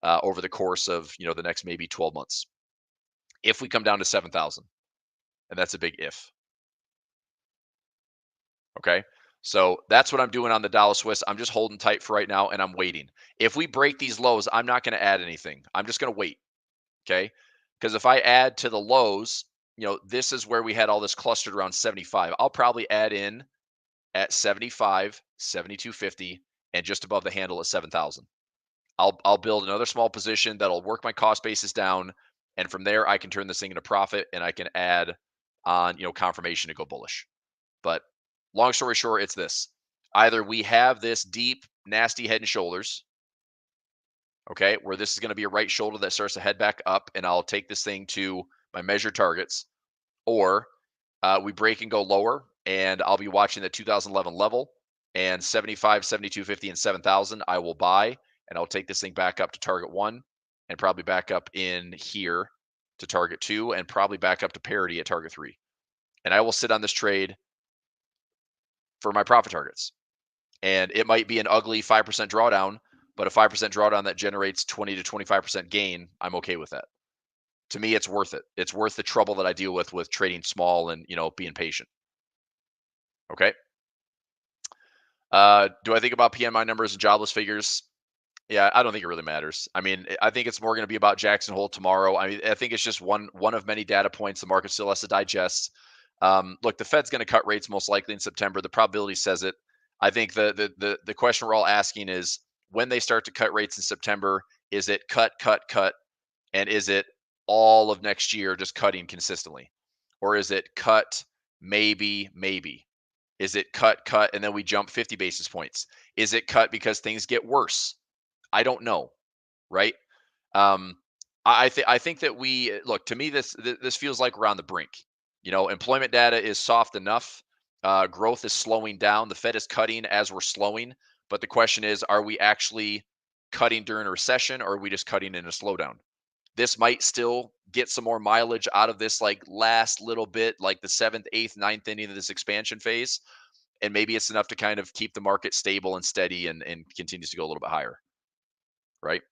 over the course of the next maybe 12 months. If we come down to 7,000, and that's a big if. Okay. So that's what I'm doing on the dollar Swiss. I'm just holding tight for right now and I'm waiting. If we break these lows, I'm not going to add anything. I'm just going to wait. Okay. Because if I add to the lows, this is where we had all this clustered around 75. I'll probably add in at 75, 72.50, and just above the handle at 7,000. I'll build another small position that'll work my cost basis down. And from there, I can turn this thing into profit and I can add on, confirmation to go bullish. But long story short, it's this. Either we have this deep, nasty head and shoulders, okay, where this is going to be a right shoulder that starts to head back up, and I'll take this thing to my measured targets, or we break and go lower, and I'll be watching the 2011 level, and 75, 72.50, and 7,000, I will buy, and I'll take this thing back up to target 1, and probably back up in here to target 2, and probably back up to parity at target 3. And I will sit on this trade for my profit targets. And it might be an ugly 5% drawdown, but a 5% drawdown that generates 20 to 25% gain, I'm okay with that. To me, it's worth it. It's worth the trouble that I deal with trading small and, being patient. Okay. Do I think about PMI numbers and jobless figures? Yeah, I don't think it really matters. I mean, I think it's more going to be about Jackson Hole tomorrow. I mean, I think it's just one of many data points the market still has to digest. Look, the Fed's going to cut rates most likely in September. The probability says it. I think the question we're all asking is, when they start to cut rates in September, is it cut, and is it all of next year just cutting consistently, or is it cut maybe? Is it cut, and then we jump 50 basis points? Is it cut because things get worse? I don't know, right? Um, I think that we look, to me, this feels like we're on the brink. Employment data is soft enough. Growth is slowing down. The Fed is cutting as we're slowing. But the question is, are we actually cutting during a recession, or are we just cutting in a slowdown? This might still get some more mileage out of this, like last little bit, like the 7th, 8th, 9th inning of this expansion phase. And maybe it's enough to kind of keep the market stable and steady and continues to go a little bit higher. Right.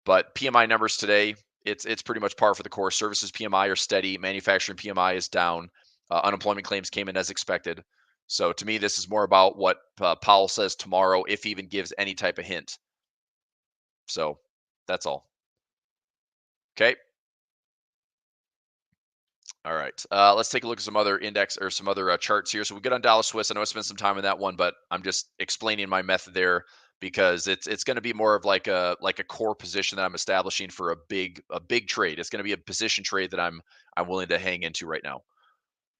But PMI numbers today, it's pretty much par for the course. Services PMI are steady. Manufacturing PMI is down. Unemployment claims came in as expected. So to me, this is more about what Powell says tomorrow, if he even gives any type of hint. So that's all. Okay. All right. Let's take a look at some other index or some other charts here. So we get on dollar Swiss. I know I spent some time on that one, but I'm just explaining my method there because it's going to be more of like a core position that I'm establishing for a big trade. It's going to be a position trade that I'm willing to hang into right now.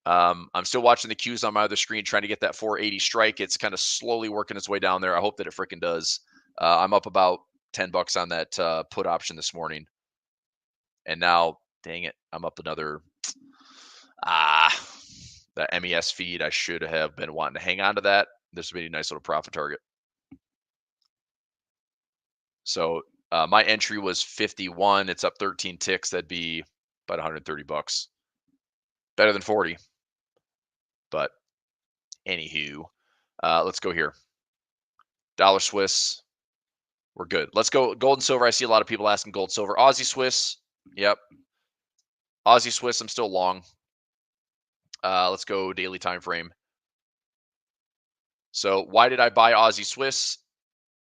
I'm still watching the cues on my other screen, trying to get that 480 strike. It's kind of slowly working its way down there. I hope that it freaking does. I'm up about $10 on that put option this morning, and now, dang it, I'm up another. The MES feed, I should have been wanting to hang on to that. This would be a nice little profit target. So my entry was 51. It's up 13 ticks. That'd be about $130. Better than 40. But anywho, let's go here. Dollar Swiss, we're good. Let's go gold and silver. I see a lot of people asking gold, silver. Aussie Swiss, yep. Aussie Swiss, I'm still long. Let's go daily time frame. So why did I buy Aussie Swiss?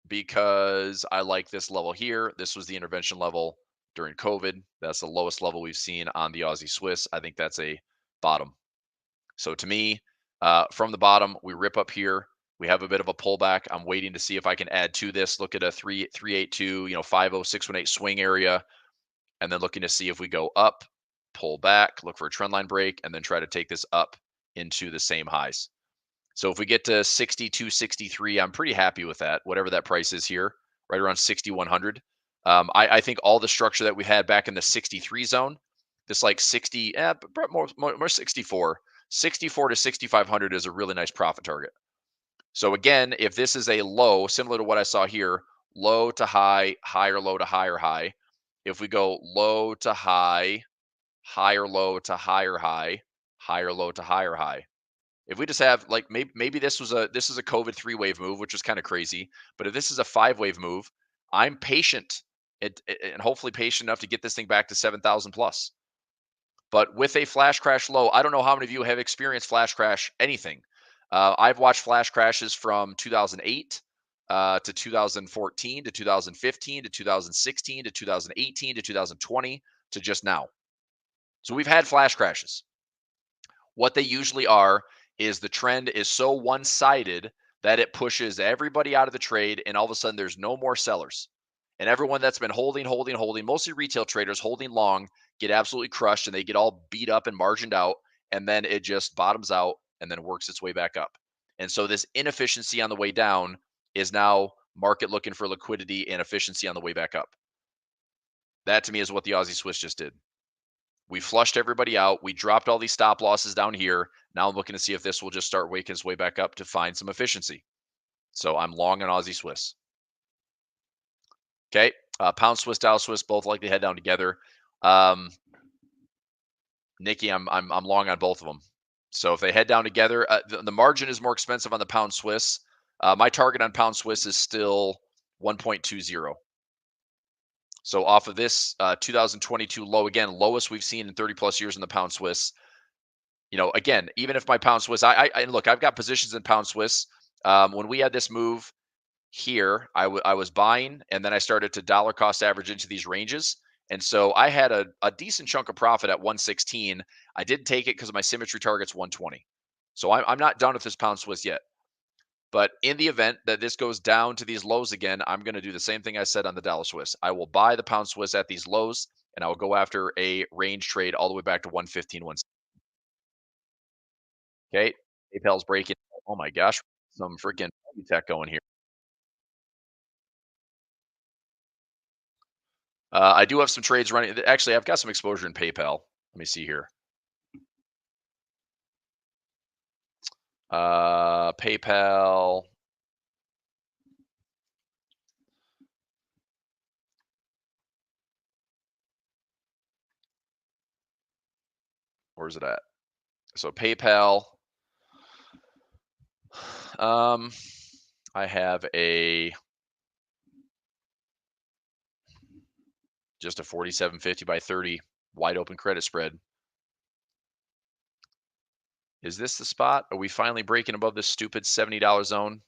Because I like this level here. This was the intervention level during COVID. That's the lowest level we've seen on the Aussie Swiss. I think that's a bottom. So to me, from the bottom, we rip up here. We have a bit of a pullback. I'm waiting to see if I can add to this. Look at a 382, 50618 swing area, and then looking to see if we go up, pull back, look for a trend line break, and then try to take this up into the same highs. So if we get to 62, 63, I'm pretty happy with that, whatever that price is here, right around 6,100. I think all the structure that we had back in the 63 zone, this like 60, more 64, 64 to 6,500 is a really nice profit target. So again, if this is a low, similar to what I saw here, low to high, higher low to higher high. If we go low to high, higher low to higher high, higher low to higher high. If we just have like maybe this is a COVID 3-wave move, which is kind of crazy. But if this is a 5-wave move, I'm patient and hopefully patient enough to get this thing back to 7,000 plus. But with a flash crash low, I don't know how many of you have experienced flash crash anything. I've watched flash crashes from 2008 to 2014 to 2015 to 2016 to 2018 to 2020 to just now. So we've had flash crashes. What they usually are is the trend is so one-sided that it pushes everybody out of the trade, and all of a sudden there's no more sellers. And everyone that's been holding, mostly retail traders holding long, get absolutely crushed and they get all beat up and margined out, and then it just bottoms out and then works its way back up. And so this inefficiency on the way down is now market looking for liquidity and efficiency on the way back up. That to me is what the Aussie Swiss just did. We flushed everybody out. We dropped all these stop losses down here. Now I'm looking to see if this will just start waking its way back up to find some efficiency. So I'm long on Aussie Swiss. Okay. Pound Swiss, Dow Swiss, both likely head down together. Nikki, I'm long on both of them. So if they head down together, the margin is more expensive on the Pound Swiss. My target on Pound Swiss is still 1.20. So off of this 2022 low, again, lowest we've seen in 30 plus years in the Pound Swiss. Again, even if my Pound Swiss, I look, I've got positions in Pound Swiss. When we had this move here, I was buying, and then I started to dollar cost average into these ranges. And so I had a decent chunk of profit at 116. I didn't take it because my symmetry target's 120. So I'm not done with this Pound Swiss yet. But in the event that this goes down to these lows again, I'm going to do the same thing I said on the Dollar Swiss. I will buy the Pound Swiss at these lows, and I will go after a range trade all the way back to 115, 116. Okay. PayPal's breaking. Oh my gosh. Some freaking tech going here. I do have some trades running. Actually, I've got some exposure in PayPal. Let me see here. PayPal. Where's it at? So PayPal. I have just a 47.50 by 30 wide open credit spread. Is this the spot? Are we finally breaking above this stupid $70 zone?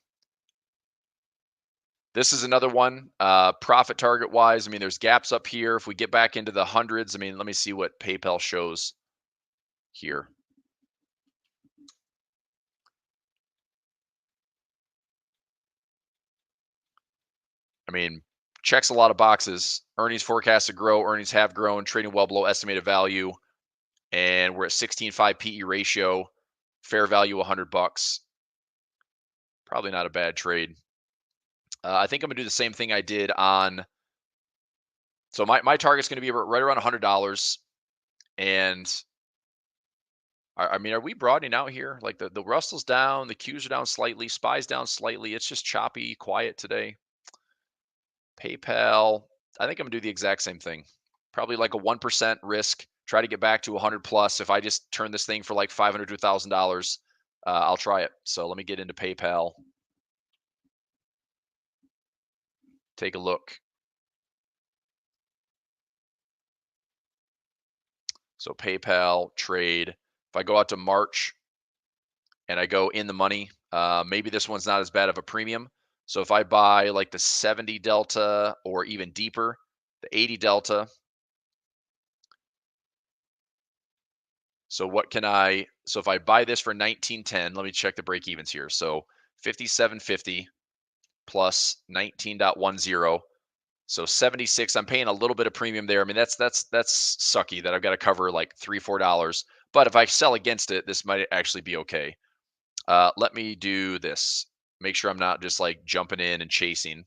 This is another one. Profit target wise, I mean, there's gaps up here. If we get back into the hundreds, I mean, let me see what PayPal shows here. I mean, checks a lot of boxes. Earnings forecast to grow. Earnings have grown. Trading well below estimated value. And we're at 16.5 PE ratio. Fair value $100. Probably not a bad trade. I think I'm going to do the same thing I did on. So my target's going to be right around $100. And I mean, are we broadening out here? Like the Russell's down, the Qs are down slightly, SPY's down slightly. It's just choppy, quiet today. PayPal, I think I'm gonna do the exact same thing. Probably like a 1% risk. Try to get back to 100 plus. If I just turn this thing for like $500 to $1,000, I'll try it. So let me get into PayPal. take a look. So PayPal trade. If I go out to March and I go in the money, maybe this one's not as bad of a premium. So if I buy like the 70 delta or even deeper, the 80 delta. So what can so if I buy this for 19.10, let me check the break evens here. So 57.50 plus 19.10. So 76, I'm paying a little bit of premium there. I mean, that's sucky that I've got to cover like $3-4. But if I sell against it, this might actually be okay. Let me do this. Make sure I'm not just like jumping in and chasing.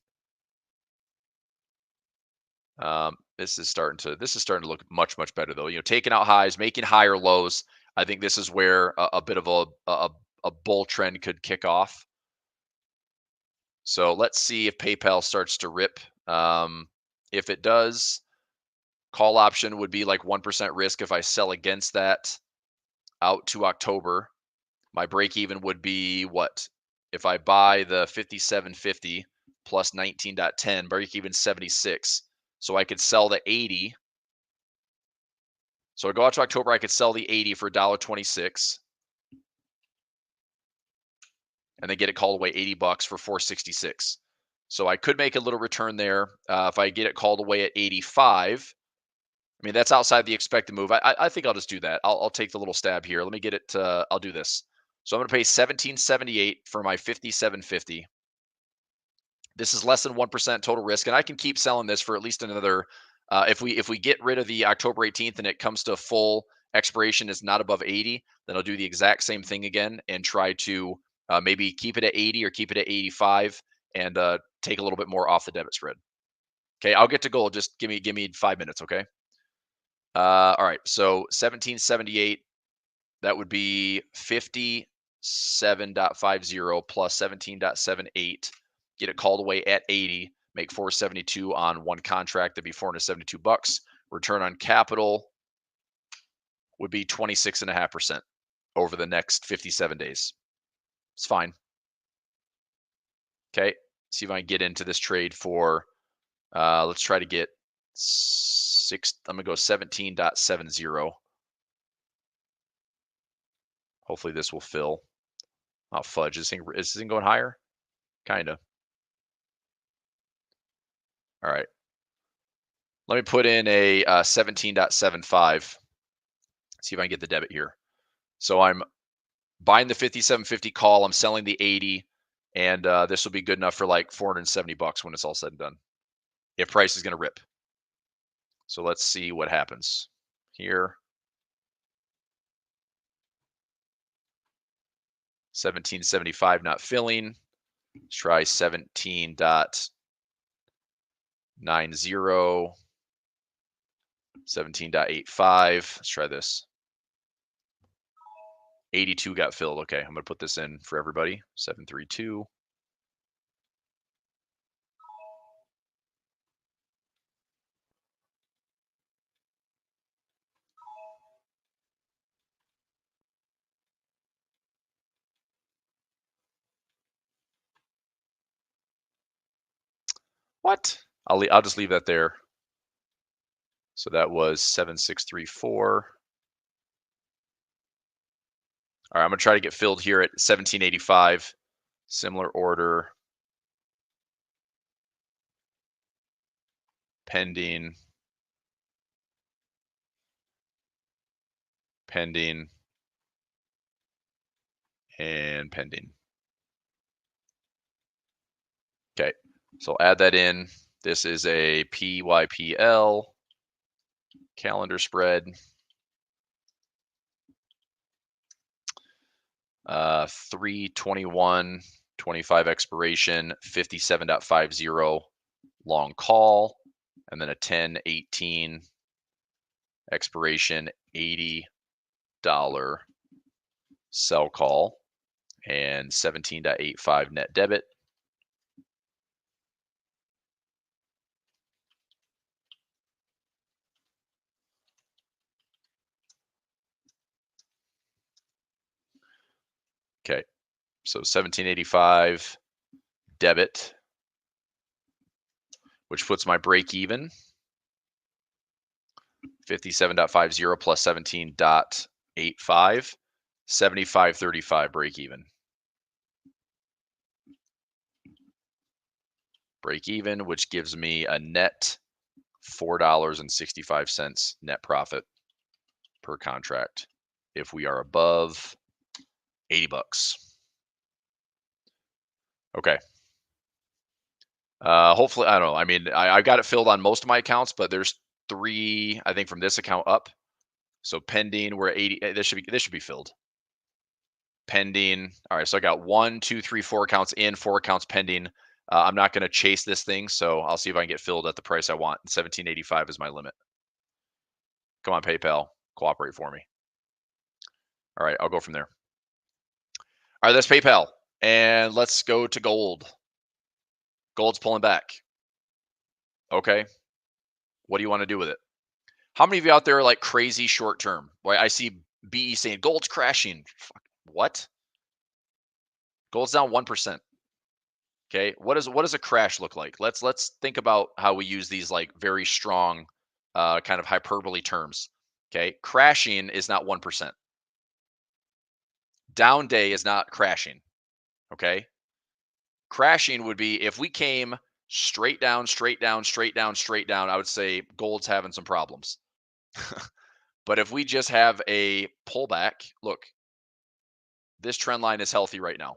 This is starting to look much better though. You know, taking out highs, making higher lows. I think this is where a bit of a bull trend could kick off. So let's see if PayPal starts to rip. If it does, call option would be like 1% risk. If I sell against that out to October, my break even would be what? If I buy the 57.50 plus 19.10, break even 76. So I could sell the 80. So I go out to October, I could sell the 80 for $1.26. And then get it called away 80 bucks for 466. So I could make a little return there. If I get it called away at 85, I mean, that's outside the expected move. I think I'll just do that. I'll take the little stab here. Let me get it. I'll do this. So I'm going to pay 1778 for my 57.50. This is less than 1% total risk, and I can keep selling this for at least another. If we get rid of the October 18th and it comes to full expiration is not above 80, then I'll do the exact same thing again and try to maybe keep it at 80 or keep it at 85 and take a little bit more off the debit spread. Okay, I'll get to goal. Just give me 5 minutes. Okay. All right. So 1778. That would be 57.50 plus 17.78. Get it called away at 80. Make 472 on one contract. That'd be 472 bucks. Return on capital would be 26.5% over the next 57 days. It's fine. Okay. See if I can get into this trade for, let's try to get I'm going to go 17.70. Hopefully this will fill. Oh, fudge. Is this thing going higher? Kind of. All right. Let me put in a 17.75. See if I can get the debit here. So I'm buying the 57.50 call. I'm selling the 80. And this will be good enough for like 470 bucks when it's all said and done. If price is going to rip. So let's see what happens here. 1775 not filling. Let's try 17.90. 17.85. Let's try this. 82 got filled. Okay, I'm going to put this in for everybody. 732. What? I'll just leave that there. So that was 7634. All right, I'm going to try to get filled here at 1785. Similar order. Pending. Pending. And pending. Okay, so I'll add that in. This is a PYPL calendar spread. 3/21/25 expiration, 57.50 long call, and then a 10/18 expiration, $80 sell call, and 17.85 net debit. Okay, so 1785 debit. which puts my break even 57.50 plus 17.85, 75.35 break even. Break even, which gives me a net $4.65 net profit per contract if we are above 80 bucks. Okay. Hopefully, I don't know. I mean, I got it filled on most of my accounts, but there's 3, I think, from this account up. So pending, we're at 80. This should be filled. Pending. All right. So I got 1, 2, 3, 4 accounts in, 4 accounts pending. I'm not going to chase this thing, so I'll see if I can get filled at the price I want. 17.85 is my limit. Come on, PayPal, cooperate for me. All right, I'll go from there. All right, that's PayPal, and let's go to gold. Gold's pulling back. Okay, what do you want to do with it? How many of you out there are like crazy short term? Boy, I see BE saying gold's crashing. Fuck, what? Gold's down 1%. Okay, what does a crash look like? Let's think about how we use these like very strong kind of hyperbole terms. Okay, crashing is not 1%. Down day is not crashing. Okay, crashing would be if we came straight down, straight down, straight down, straight down. I would say gold's having some problems. But if we just have a pullback, look, this trend line is healthy right now.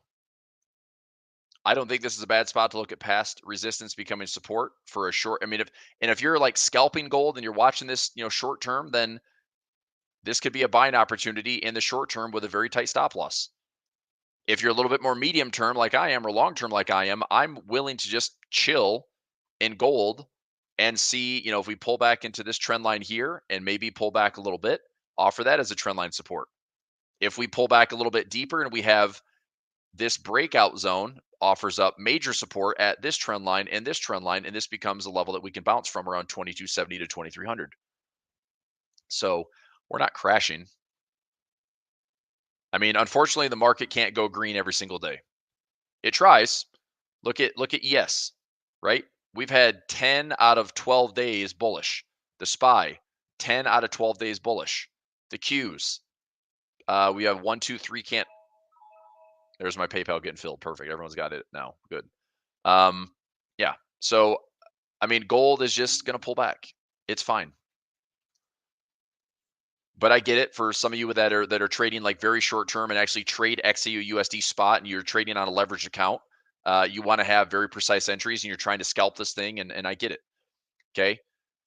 I don't think this is a bad spot to look at past resistance becoming support for a short. I mean, if you're like scalping gold and you're watching this, short term, then this could be a buying opportunity in the short term with a very tight stop loss. If you're a little bit more medium term like I am or long term like I am, I'm willing to just chill in gold and see, if we pull back into this trend line here and maybe pull back a little bit, offer that as a trend line support. If we pull back a little bit deeper and we have this breakout zone offers up major support at this trend line and this trend line, and this becomes a level that we can bounce from around 2270 to 2300. So we're not crashing. I mean, unfortunately, the market can't go green every single day. It tries. Look at ES, right? We've had 10 out of 12 days bullish. The SPY, 10 out of 12 days bullish. The Qs, we have 1, 2, 3 can't. There's my PayPal getting filled. Perfect. Everyone's got it now. Good. Yeah. So, I mean, gold is just going to pull back. It's fine. But I get it for some of you that are trading like very short term and actually trade XAU USD spot and you're trading on a leveraged account. You want to have very precise entries and you're trying to scalp this thing, and I get it. Okay.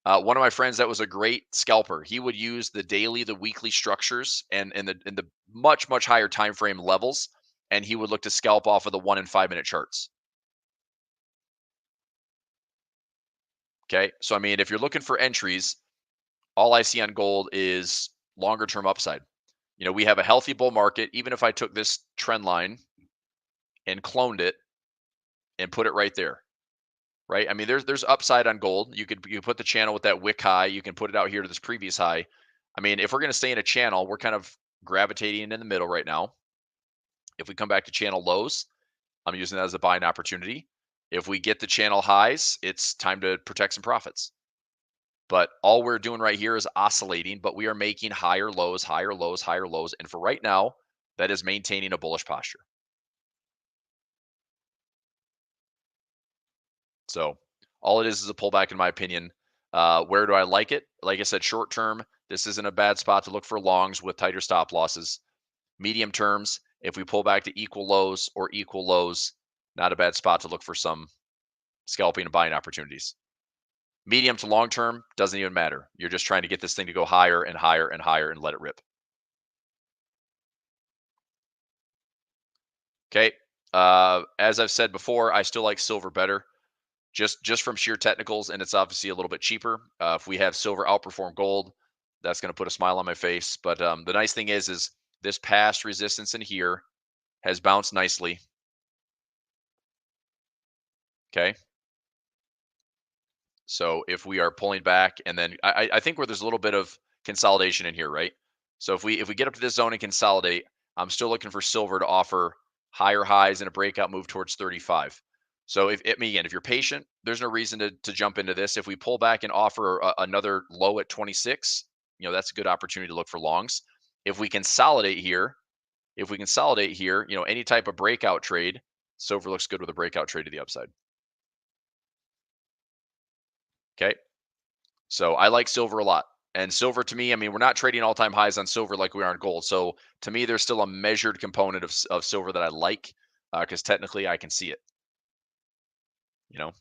One of my friends that was a great scalper, he would use the daily, the weekly structures and the much, much higher time frame levels, and he would look to scalp off of the 1 and 5 minute charts. Okay. So, I mean, if you're looking for entries, all I see on gold is longer term upside. We have a healthy bull market. Even if I took this trend line and cloned it and put it right there, right? I mean, there's upside on gold. You put the channel with that wick high. You can put it out here to this previous high. I mean, if we're going to stay in a channel, we're kind of gravitating in the middle right now. If we come back to channel lows, I'm using that as a buying opportunity. If we get the channel highs, it's time to protect some profits. But all we're doing right here is oscillating, but we are making higher lows, higher lows, higher lows. And for right now, that is maintaining a bullish posture. So all it is a pullback, in my opinion. Where do I like it? Like I said, short term, this isn't a bad spot to look for longs with tighter stop losses. Medium terms, if we pull back to equal lows or equal lows, not a bad spot to look for some scalping and buying opportunities. Medium to long term, doesn't even matter. You're just trying to get this thing to go higher and higher and higher and let it rip. Okay. As I've said before, I still like silver better, just from sheer technicals, and it's obviously a little bit cheaper. If we have silver outperform gold, that's going to put a smile on my face. But the nice thing is this past resistance in here has bounced nicely. Okay. So if we are pulling back, and then I think where there's a little bit of consolidation in here, right? So if we get up to this zone and consolidate, I'm still looking for silver to offer higher highs and a breakout move towards 35. So if again, if you're patient, there's no reason to jump into this. If we pull back and offer another low at 26, that's a good opportunity to look for longs. If we consolidate here, any type of breakout trade, silver looks good with a breakout trade to the upside. Okay. So I like silver a lot. And silver to me, I mean, we're not trading all-time highs on silver like we are on gold. So to me, there's still a measured component of silver that I like because technically I can see it, you know.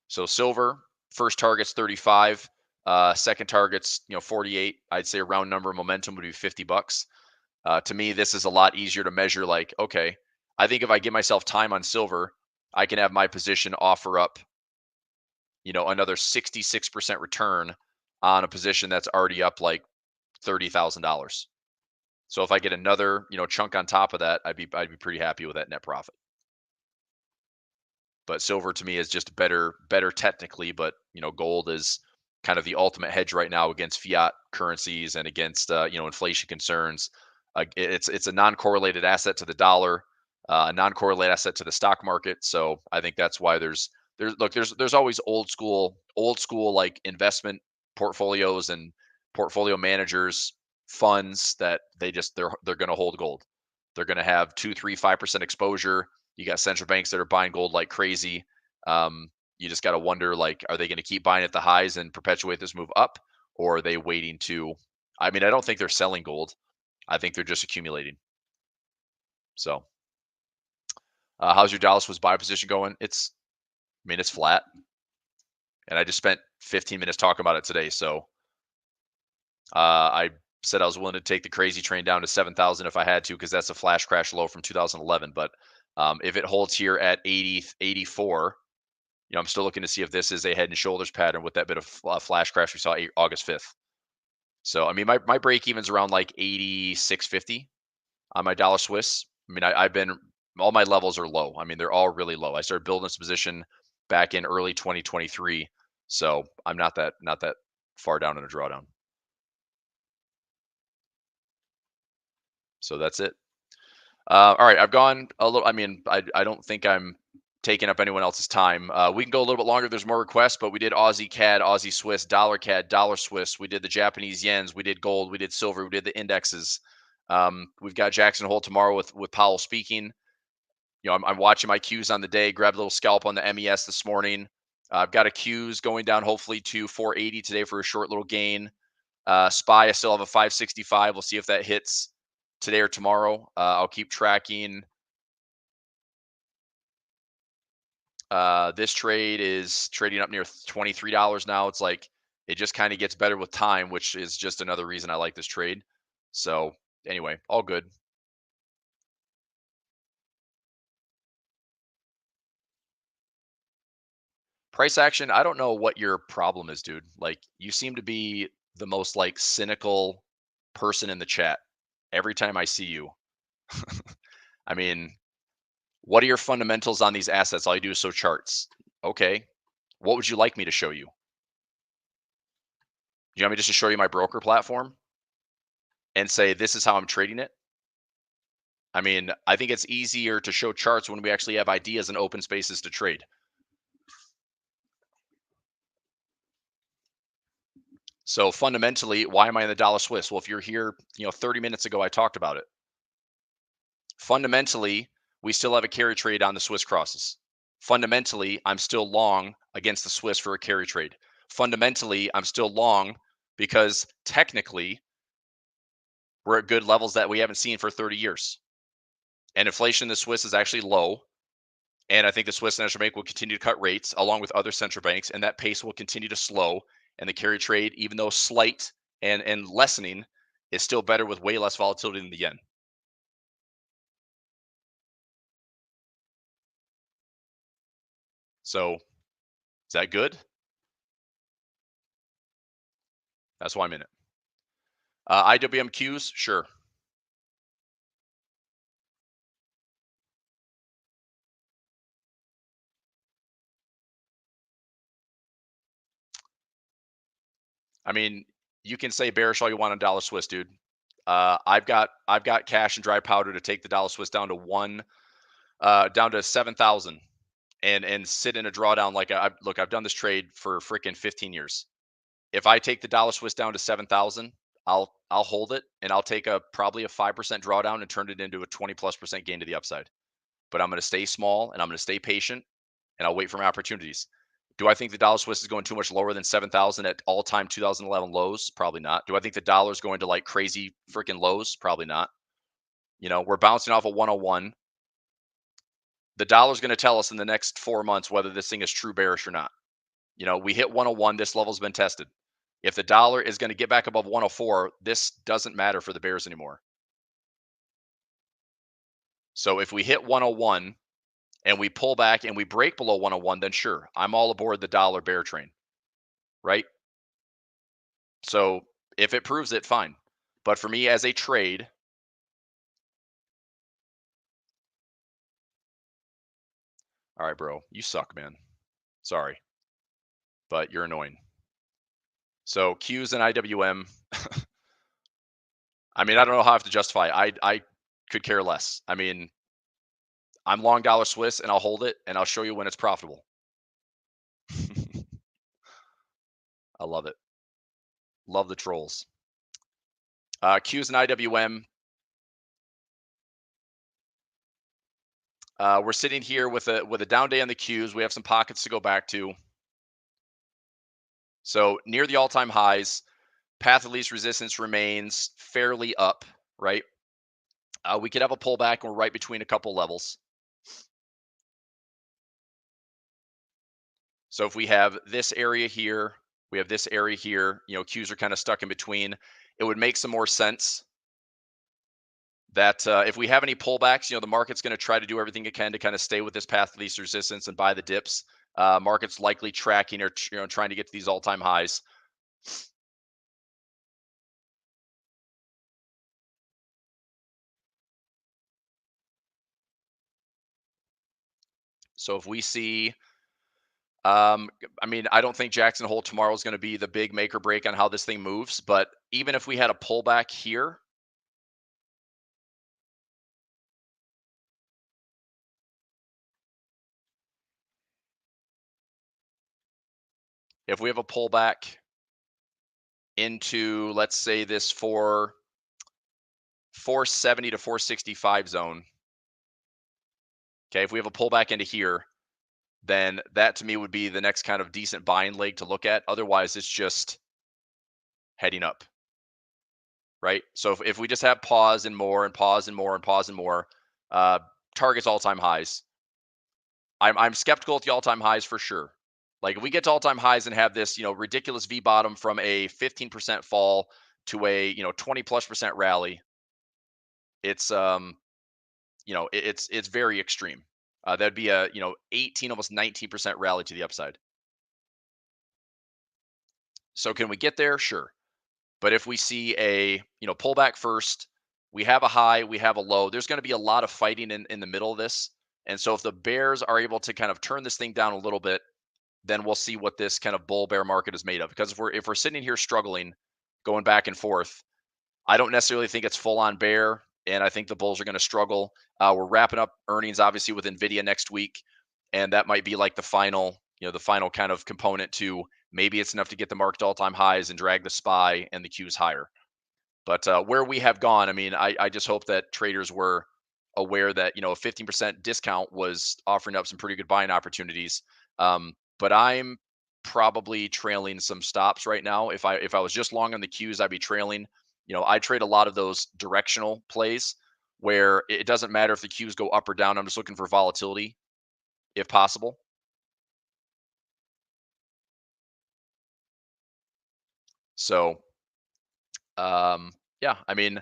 So silver, first target's 35, second target's 48. I'd say a round number momentum would be $50. To me, this is a lot easier to measure. Like, okay, I think if I give myself time on silver, I can have my position offer up, another 66% return on a position that's already up like $30,000. So if I get another, chunk on top of that, I'd be pretty happy with that net profit. But silver to me is just better technically, but gold is kind of the ultimate hedge right now against fiat currencies and against inflation concerns. It's a non-correlated asset to the dollar, a non-correlated asset to the stock market. So I think that's why there's always old school like investment portfolios and portfolio managers funds that they're going to hold gold. They're going to have 2, 3, 5% exposure. You got central banks that are buying gold like crazy. You just got to wonder, like, are they going to keep buying at the highs and perpetuate this move up, or are they waiting to? I mean, I don't think they're selling gold. I think they're just accumulating. So, how's your Dallas was buy position going? I mean, it's flat, and I just spent 15 minutes talking about it today. So, I said I was willing to take the crazy train down to 7,000 if I had to, because that's a flash crash low from 2011. But if it holds here at 80, 84, I'm still looking to see if this is a head and shoulders pattern with that bit of flash crash we saw August 5th. So, I mean, my break even's around like 86.50 on my dollar Swiss. I mean, I've been, all my levels are low. I mean, they're all really low. I started building this position back in early 2023. So I'm not that far down in a drawdown. So that's it. All right, I've gone a little. I mean, I don't think I'm taking up anyone else's time. We can go a little bit longer. There's more requests, but we did Aussie CAD, Aussie Swiss, dollar CAD, dollar Swiss. We did the Japanese yens. We did gold. We did silver. We did the indexes. We've got Jackson Hole tomorrow with Powell speaking. I'm watching my cues on the day. Grabbed a little scalp on the MES this morning. I've got a cues going down hopefully to 480 today for a short little gain. SPY, I still have a 565. We'll see if that hits today or tomorrow. I'll keep tracking. This trade is trading up near $23 now. It's like it just kind of gets better with time, which is just another reason I like this trade. So anyway, all good. Price action, I don't know what your problem is, dude. Like you seem to be the most like cynical person in the chat every time I see you. I mean, what are your fundamentals on these assets? All you do is show charts. Okay. What would you like me to show you? You want me just to show you my broker platform and say, this is how I'm trading it? I mean, I think it's easier to show charts when we actually have ideas and open spaces to trade. So fundamentally, why am I in the dollar Swiss? Well, if you're here, 30 minutes ago, I talked about it. Fundamentally, we still have a carry trade on the Swiss crosses. Fundamentally, I'm still long against the Swiss for a carry trade. Fundamentally, I'm still long because technically we're at good levels that we haven't seen for 30 years. And inflation in the Swiss is actually low. And I think the Swiss National Bank will continue to cut rates along with other central banks, and that pace will continue to slow. And the carry trade, even though slight and lessening, is still better with way less volatility than the yen. So is that good? That's why I'm in it. IWMQs, sure. I mean, you can say bearish all you want on dollar Swiss, dude. I've got cash and dry powder to take the dollar Swiss down to 7,000 and sit in a drawdown. Like I've done this trade for freaking 15 years. If I take the dollar Swiss down to 7,000, I'll hold it and I'll take probably a 5% drawdown and turn it into a 20+% gain to the upside. But I'm going to stay small and I'm going to stay patient and I'll wait for my opportunities. Do I think the dollar Swiss is going too much lower than 7,000 at all-time 2011 lows? Probably not. Do I think the dollar is going to like crazy freaking lows? Probably not. We're bouncing off a 101. The dollar's going to tell us in the next 4 months whether this thing is true bearish or not. We hit 101. This level's been tested. If the dollar is going to get back above 104, this doesn't matter for the bears anymore. So if we hit 101 and we pull back and we break below 101, then sure, I'm all aboard the dollar bear train, right? So if it proves it, fine. But for me as a trade, all right, bro, you suck, man. Sorry, but you're annoying. So Qs and IWM, I mean, I don't know how I have to justify it. I could care less. I mean, I'm long dollar Swiss and I'll hold it and I'll show you when it's profitable. I love it. Love the trolls. Qs and IWM. We're sitting here with a down day on the Qs. We have some pockets to go back to. So near the all-time highs, path of least resistance remains fairly up, right? We could have a pullback and we're right between a couple levels. So if we have this area here, we have this area here, Qs are kind of stuck in between. It would make some more sense that if we have any pullbacks, the market's going to try to do everything it can to kind of stay with this path of least resistance and buy the dips. Market's likely tracking or trying to get to these all-time highs. So if we see, I mean, I don't think Jackson Hole tomorrow is going to be the big make or break on how this thing moves. But even if we had a pullback here, if we have a pullback into, let's say, this 470 to 465 zone. Okay, if we have a pullback into here, then that to me would be the next kind of decent buying leg to look at. Otherwise, it's just heading up, right? So if we just have pause and more and pause and more and pause and more, targets all-time highs. I'm skeptical at the all-time highs for sure. Like if we get to all-time highs and have this, ridiculous V bottom from a 15% fall to a, 20+% rally, it's it's very extreme. That'd be a 18, almost 19% rally to the upside. So can we get there? Sure. But if we see a pullback first, we have a high, we have a low. There's going to be a lot of fighting in the middle of this. And so if the bears are able to kind of turn this thing down a little bit, then we'll see what this kind of bull bear market is made of. Because if we're sitting here struggling, going back and forth, I don't necessarily think it's full on bear. And I think the bulls are going to struggle. We're wrapping up earnings, obviously, with NVIDIA next week. And that might be like the final kind of component to maybe it's enough to get the market to all-time highs and drag the SPY and the Qs higher. But where we have gone, I mean, I just hope that traders were aware that, a 15% discount was offering up some pretty good buying opportunities. But I'm probably trailing some stops right now. If I was just long on the Qs, I'd be trailing. I trade a lot of those directional plays where it doesn't matter if the Qs go up or down. I'm just looking for volatility if possible. So, yeah, I mean,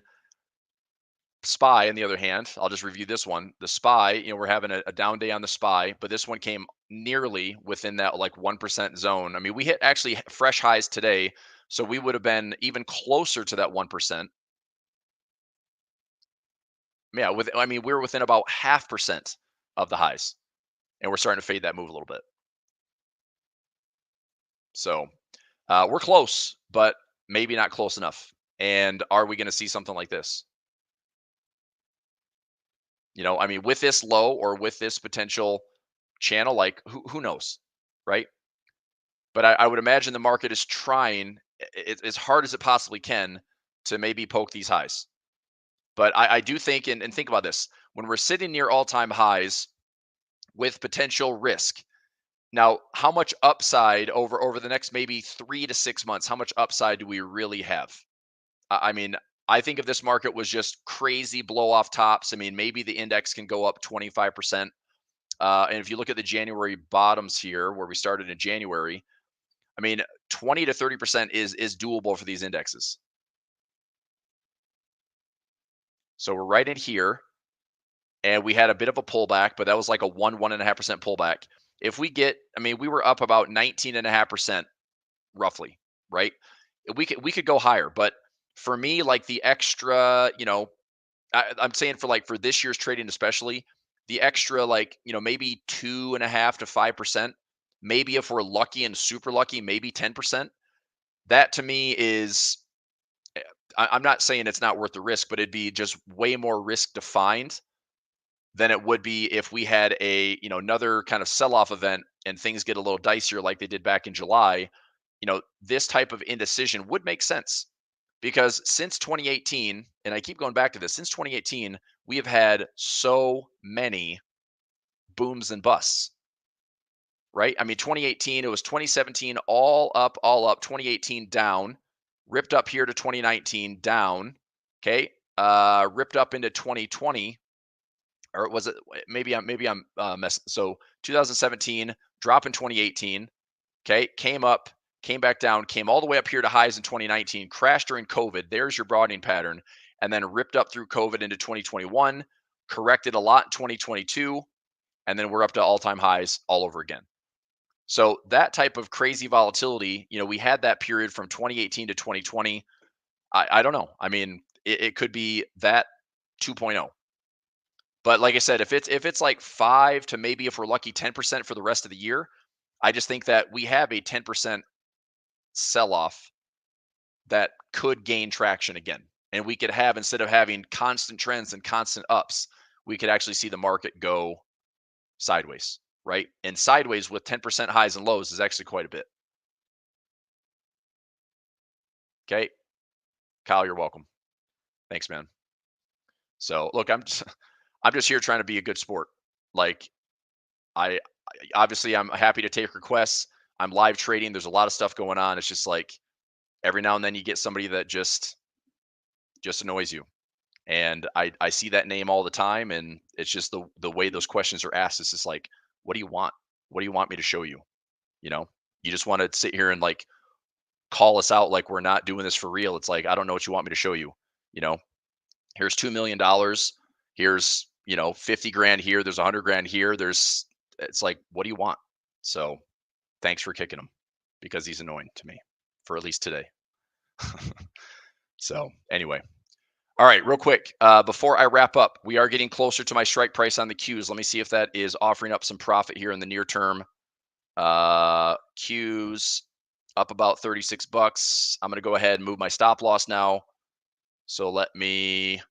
SPY, on the other hand, I'll just review this one. The SPY, we're having a down day on the SPY, but this one came nearly within that like 1% zone. I mean, we hit actually fresh highs today, so we would have been even closer to that 1%. Yeah, we're within about 0.5% of the highs, and we're starting to fade that move a little bit. So we're close, but maybe not close enough. And are we going to see something like this? I mean, with this low or with this potential channel, like who knows, right? But I would imagine the market is trying as hard as it possibly can to maybe poke these highs. But I do think, and think about this, when we're sitting near all-time highs with potential risk. Now, how much upside over the next maybe 3 to 6 months? How much upside do we really have? I mean, I think if this market was just crazy blow off tops, I mean, maybe the index can go up 25%. And if you look at the January bottoms here, where we started in January, I mean, 20 to 30% is doable for these indexes. So we're right in here, and we had a bit of a pullback, but that was like a 1.5% pullback. If we get, I mean, we were up about 19.5% roughly, right? We could go higher, but for me, like the extra, I'm saying for this year's trading, especially the extra, maybe 2.5 to 5%, maybe if we're lucky and super lucky, maybe 10%. That to me is, I'm not saying it's not worth the risk, but it'd be just way more risk defined than it would be if we had another kind of sell-off event and things get a little dicier like they did back in July. This type of indecision would make sense because since 2018, and I keep going back to this, since 2018, we have had so many booms and busts, right? I mean, 2018, it was 2017, all up, 2018 down, ripped up here to 2019 down, okay? Ripped up into 2020, or was it maybe I'm messing. So 2017, drop in 2018, okay, came up, came back down, came all the way up here to highs in 2019, crashed during COVID. There's your broadening pattern, and then ripped up through COVID into 2021, corrected a lot in 2022, and then we're up to all-time highs all over again. So that type of crazy volatility, we had that period from 2018 to 2020. I don't know. I mean, it could be that 2.0. But like I said, if it's like 5 to maybe if we're lucky 10% for the rest of the year, I just think that we have a 10% sell off that could gain traction again. And we could have, instead of having constant trends and constant ups, we could actually see the market go sideways, right? And sideways with 10% highs and lows is actually quite a bit. Okay. Kyle, you're welcome. Thanks, man. So look, I'm just here trying to be a good sport. Like I obviously I'm happy to take requests. I'm live trading. There's a lot of stuff going on. It's just like every now and then you get somebody that just annoys you. And I see that name all the time, and it's just the way those questions are asked. It's just like, what do you want? What do you want me to show you? You know, you just want to sit here and like call us out like we're not doing this for real. It's like, I don't know what you want me to show you. You know, here's $2 million. Here's 50 grand here. There's 100 grand here. It's like, what do you want? So thanks for kicking him because he's annoying to me for at least today. So anyway. All right, real quick, before I wrap up, we are getting closer to my strike price on the Qs. Let me see if that is offering up some profit here in the near term. Qs up about 36 bucks. I'm going to go ahead and move my stop loss now. So let me,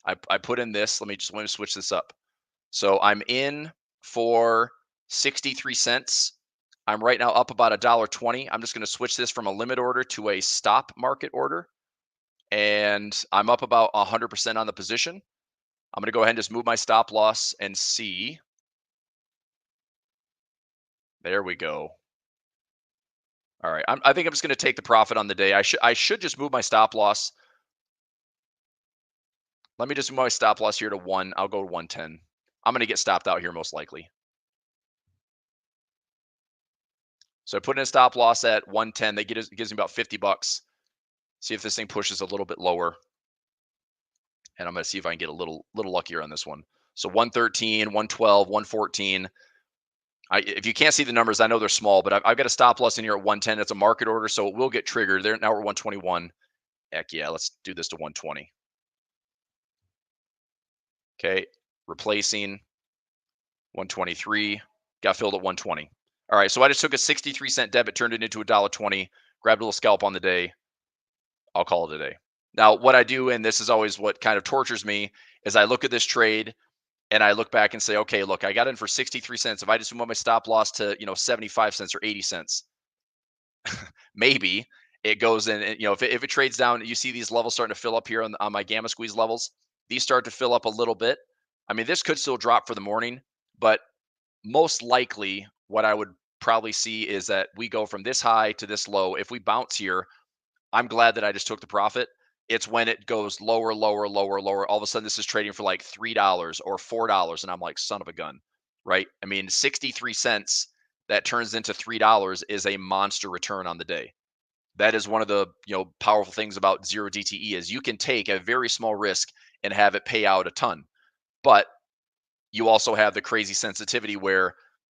I put in this. Let me switch this up. So I'm in for 63 cents. I'm right now up about $1.20. I'm just going to switch this from a limit order to a stop market order. And I'm up about 100% on the position. I'm going to go ahead and just move my stop loss and see. There we go. All right. I think I'm just going to take the profit on the day. I should just move my stop loss. Let me just move my stop loss here to 1. I'll go to 110. I'm going to get stopped out here most likely. So I put in a stop loss at 110. That gives me about 50 bucks. See if this thing pushes a little bit lower. And I'm going to see if I can get a little luckier on this one. So 113, 112, 114. If you can't see the numbers, I know they're small, but I've got a stop loss in here at 110. It's a market order, so it will get triggered. There now we're 121. Heck yeah, let's do this to 120. Okay, replacing 123. Got filled at 120. All right, so I just took a 63-cent debit, turned it into $1.20, grabbed a little scalp on the day. I'll call it a day. Now, what I do, and this is always what kind of tortures me, is I look at this trade and I look back and say, okay, look, I got in for 63 cents. If I just move my stop loss to, 75 cents or 80 cents, maybe it goes in, and, if it trades down, you see these levels starting to fill up here on my gamma squeeze levels. These start to fill up a little bit. I mean, this could still drop for the morning, but most likely what I would probably see is that we go from this high to this low. If we bounce here, I'm glad that I just took the profit. It's when it goes lower, lower, lower, lower. All of a sudden, this is trading for like $3 or $4, and I'm like, son of a gun, right? I mean, 63 cents that turns into $3 is a monster return on the day. That is one of the powerful things about zero DTE is you can take a very small risk and have it pay out a ton. But you also have the crazy sensitivity where,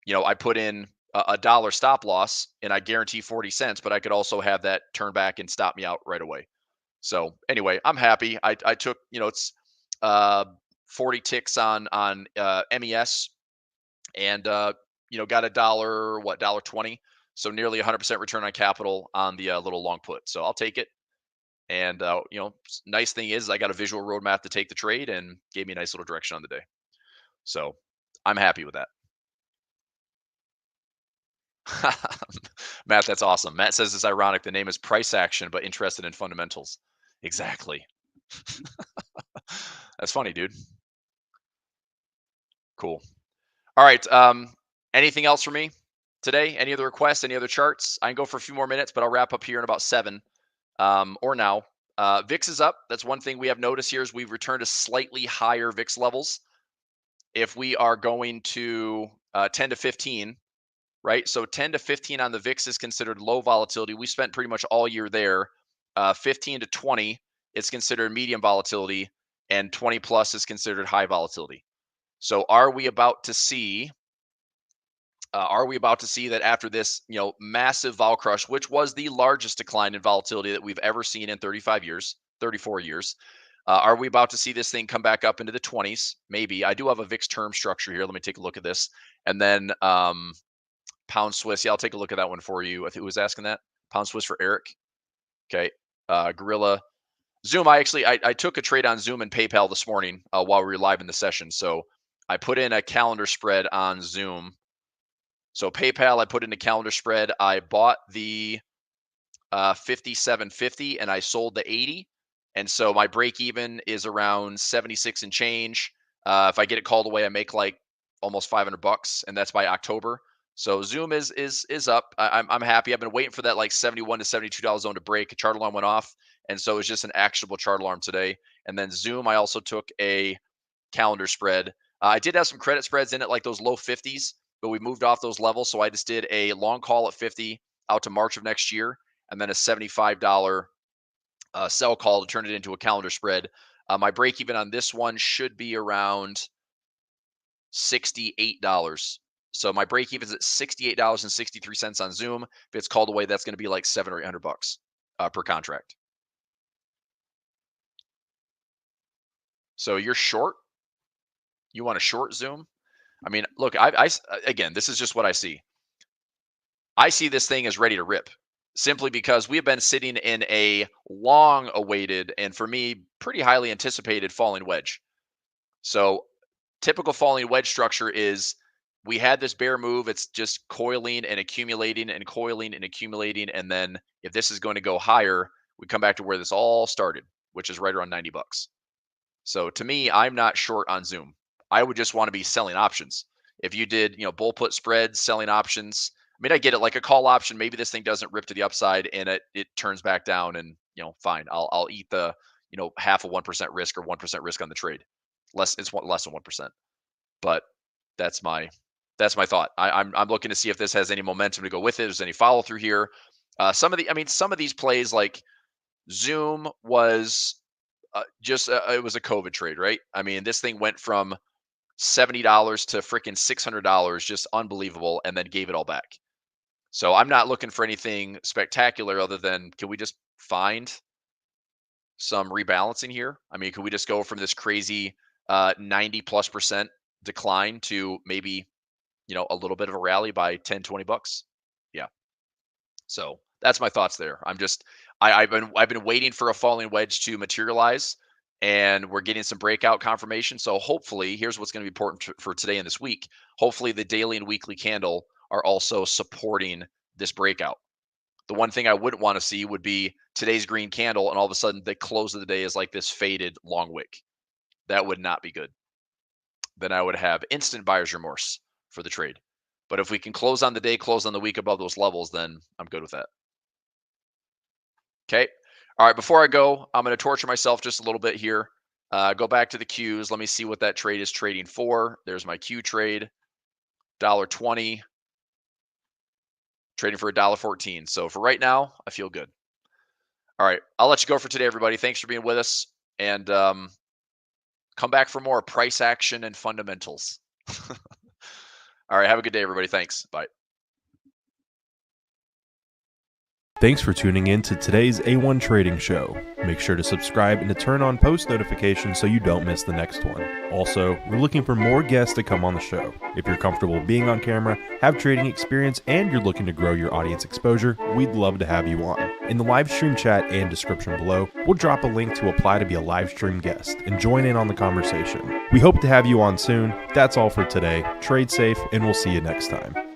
I put in a dollar stop loss and I guarantee 40 cents, but I could also have that turn back and stop me out right away. So anyway, I'm happy. I took, it's uh 40 ticks on MES and got a dollar, what, dollar 20. So nearly 100% return on capital on the little long put. So I'll take it. And nice thing is I got a visual roadmap to take the trade and gave me a nice little direction on the day. So I'm happy with that. Matt, that's awesome. Matt says it's ironic. The name is price action, but interested in fundamentals. Exactly. That's funny, dude. Cool. All right. Anything else for me today? Any other requests? Any other charts? I can go for a few more minutes, but I'll wrap up here in about 7 or now. VIX is up. That's one thing we have noticed here is we've returned to slightly higher VIX levels. If we are going to 10 to 15, right? So 10 to 15 on the VIX is considered low volatility. We spent pretty much all year there. 15 to 20 is considered medium volatility, and 20 plus is considered high volatility. So are we about to see? Are we about to see that after this, massive vol crush, which was the largest decline in volatility that we've ever seen in 35 years, 34 years? Are we about to see this thing come back up into the 20s? Maybe. I do have a VIX term structure here. Let me take a look at this. And then pound Swiss. Yeah, I'll take a look at that one for you. I think who was asking that? Pound Swiss for Eric. Okay. Gorilla. Zoom. I took a trade on Zoom and PayPal this morning while we were live in the session. So I put in a calendar spread on Zoom. So PayPal, I put in a calendar spread. I bought the 57.50 and I sold the 80. And so my break even is around 76 and change. If I get it called away, I make like almost $500, and that's by October. So Zoom is up. I'm happy. I've been waiting for that like $71 to $72 zone to break. A chart alarm went off, and so it's just an actionable chart alarm today. And then Zoom, I also took a calendar spread. I did have some credit spreads in it, like those low 50s, but we moved off those levels. So I just did a long call at 50 out to March of next year, and then a $75 sell call to turn it into a calendar spread. My break even on this one should be around $68. So my break even is at $68.63 on Zoom. If it's called away, that's going to be like $700 or $800 per contract. So you're short. You want to short Zoom? I mean, look, again, this is just what I see. I see this thing as ready to rip simply because we have been sitting in a long awaited and for me, pretty highly anticipated falling wedge. So typical falling wedge structure is we had this bear move. It's just coiling and accumulating and coiling and accumulating. And then if this is going to go higher, we come back to where this all started, which is right around $90. So to me, I'm not short on Zoom. I would just want to be selling options. If you did, bull put spreads, selling options. I mean, I get it. Like a call option, maybe this thing doesn't rip to the upside and it turns back down, and fine. I'll eat the half of 1% risk or 1% risk on the trade. Less less than 1%. But that's my thought. I'm looking to see if this has any momentum to go with it. If there's any follow through here. Some of these plays like Zoom was it was a COVID trade, right? I mean, this thing went from $70 to freaking $600, just unbelievable, and then gave it all back. So I'm not looking for anything spectacular other than can we just find some rebalancing here? I mean, could we just go from this crazy 90+% decline to maybe a little bit of a rally by $10-20? Yeah. So that's my thoughts there. I've been waiting for a falling wedge to materialize, and we're getting some breakout confirmation. So hopefully, here's what's going to be important for today and this week. Hopefully, the daily and weekly candle are also supporting this breakout. The one thing I wouldn't want to see would be today's green candle, and all of a sudden the close of the day is like this faded long wick. That would not be good. Then I would have instant buyer's remorse for the trade. But if we can close on the day, close on the week above those levels, then I'm good with that. Okay. All right. Before I go, I'm going to torture myself just a little bit here. Go back to the Qs. Let me see what that trade is trading for. There's my Q trade, $1.20, trading for $1.14. So for right now, I feel good. All right. I'll let you go for today, everybody. Thanks for being with us. And come back for more price action and fundamentals. All right. Have a good day, everybody. Thanks. Bye. Thanks for tuning in to today's A1 Trading Show. Make sure to subscribe and to turn on post notifications so you don't miss the next one. Also, we're looking for more guests to come on the show. If you're comfortable being on camera, have trading experience, and you're looking to grow your audience exposure, we'd love to have you on. In the live stream chat and description below, we'll drop a link to apply to be a live stream guest and join in on the conversation. We hope to have you on soon. That's all for today. Trade safe, and we'll see you next time.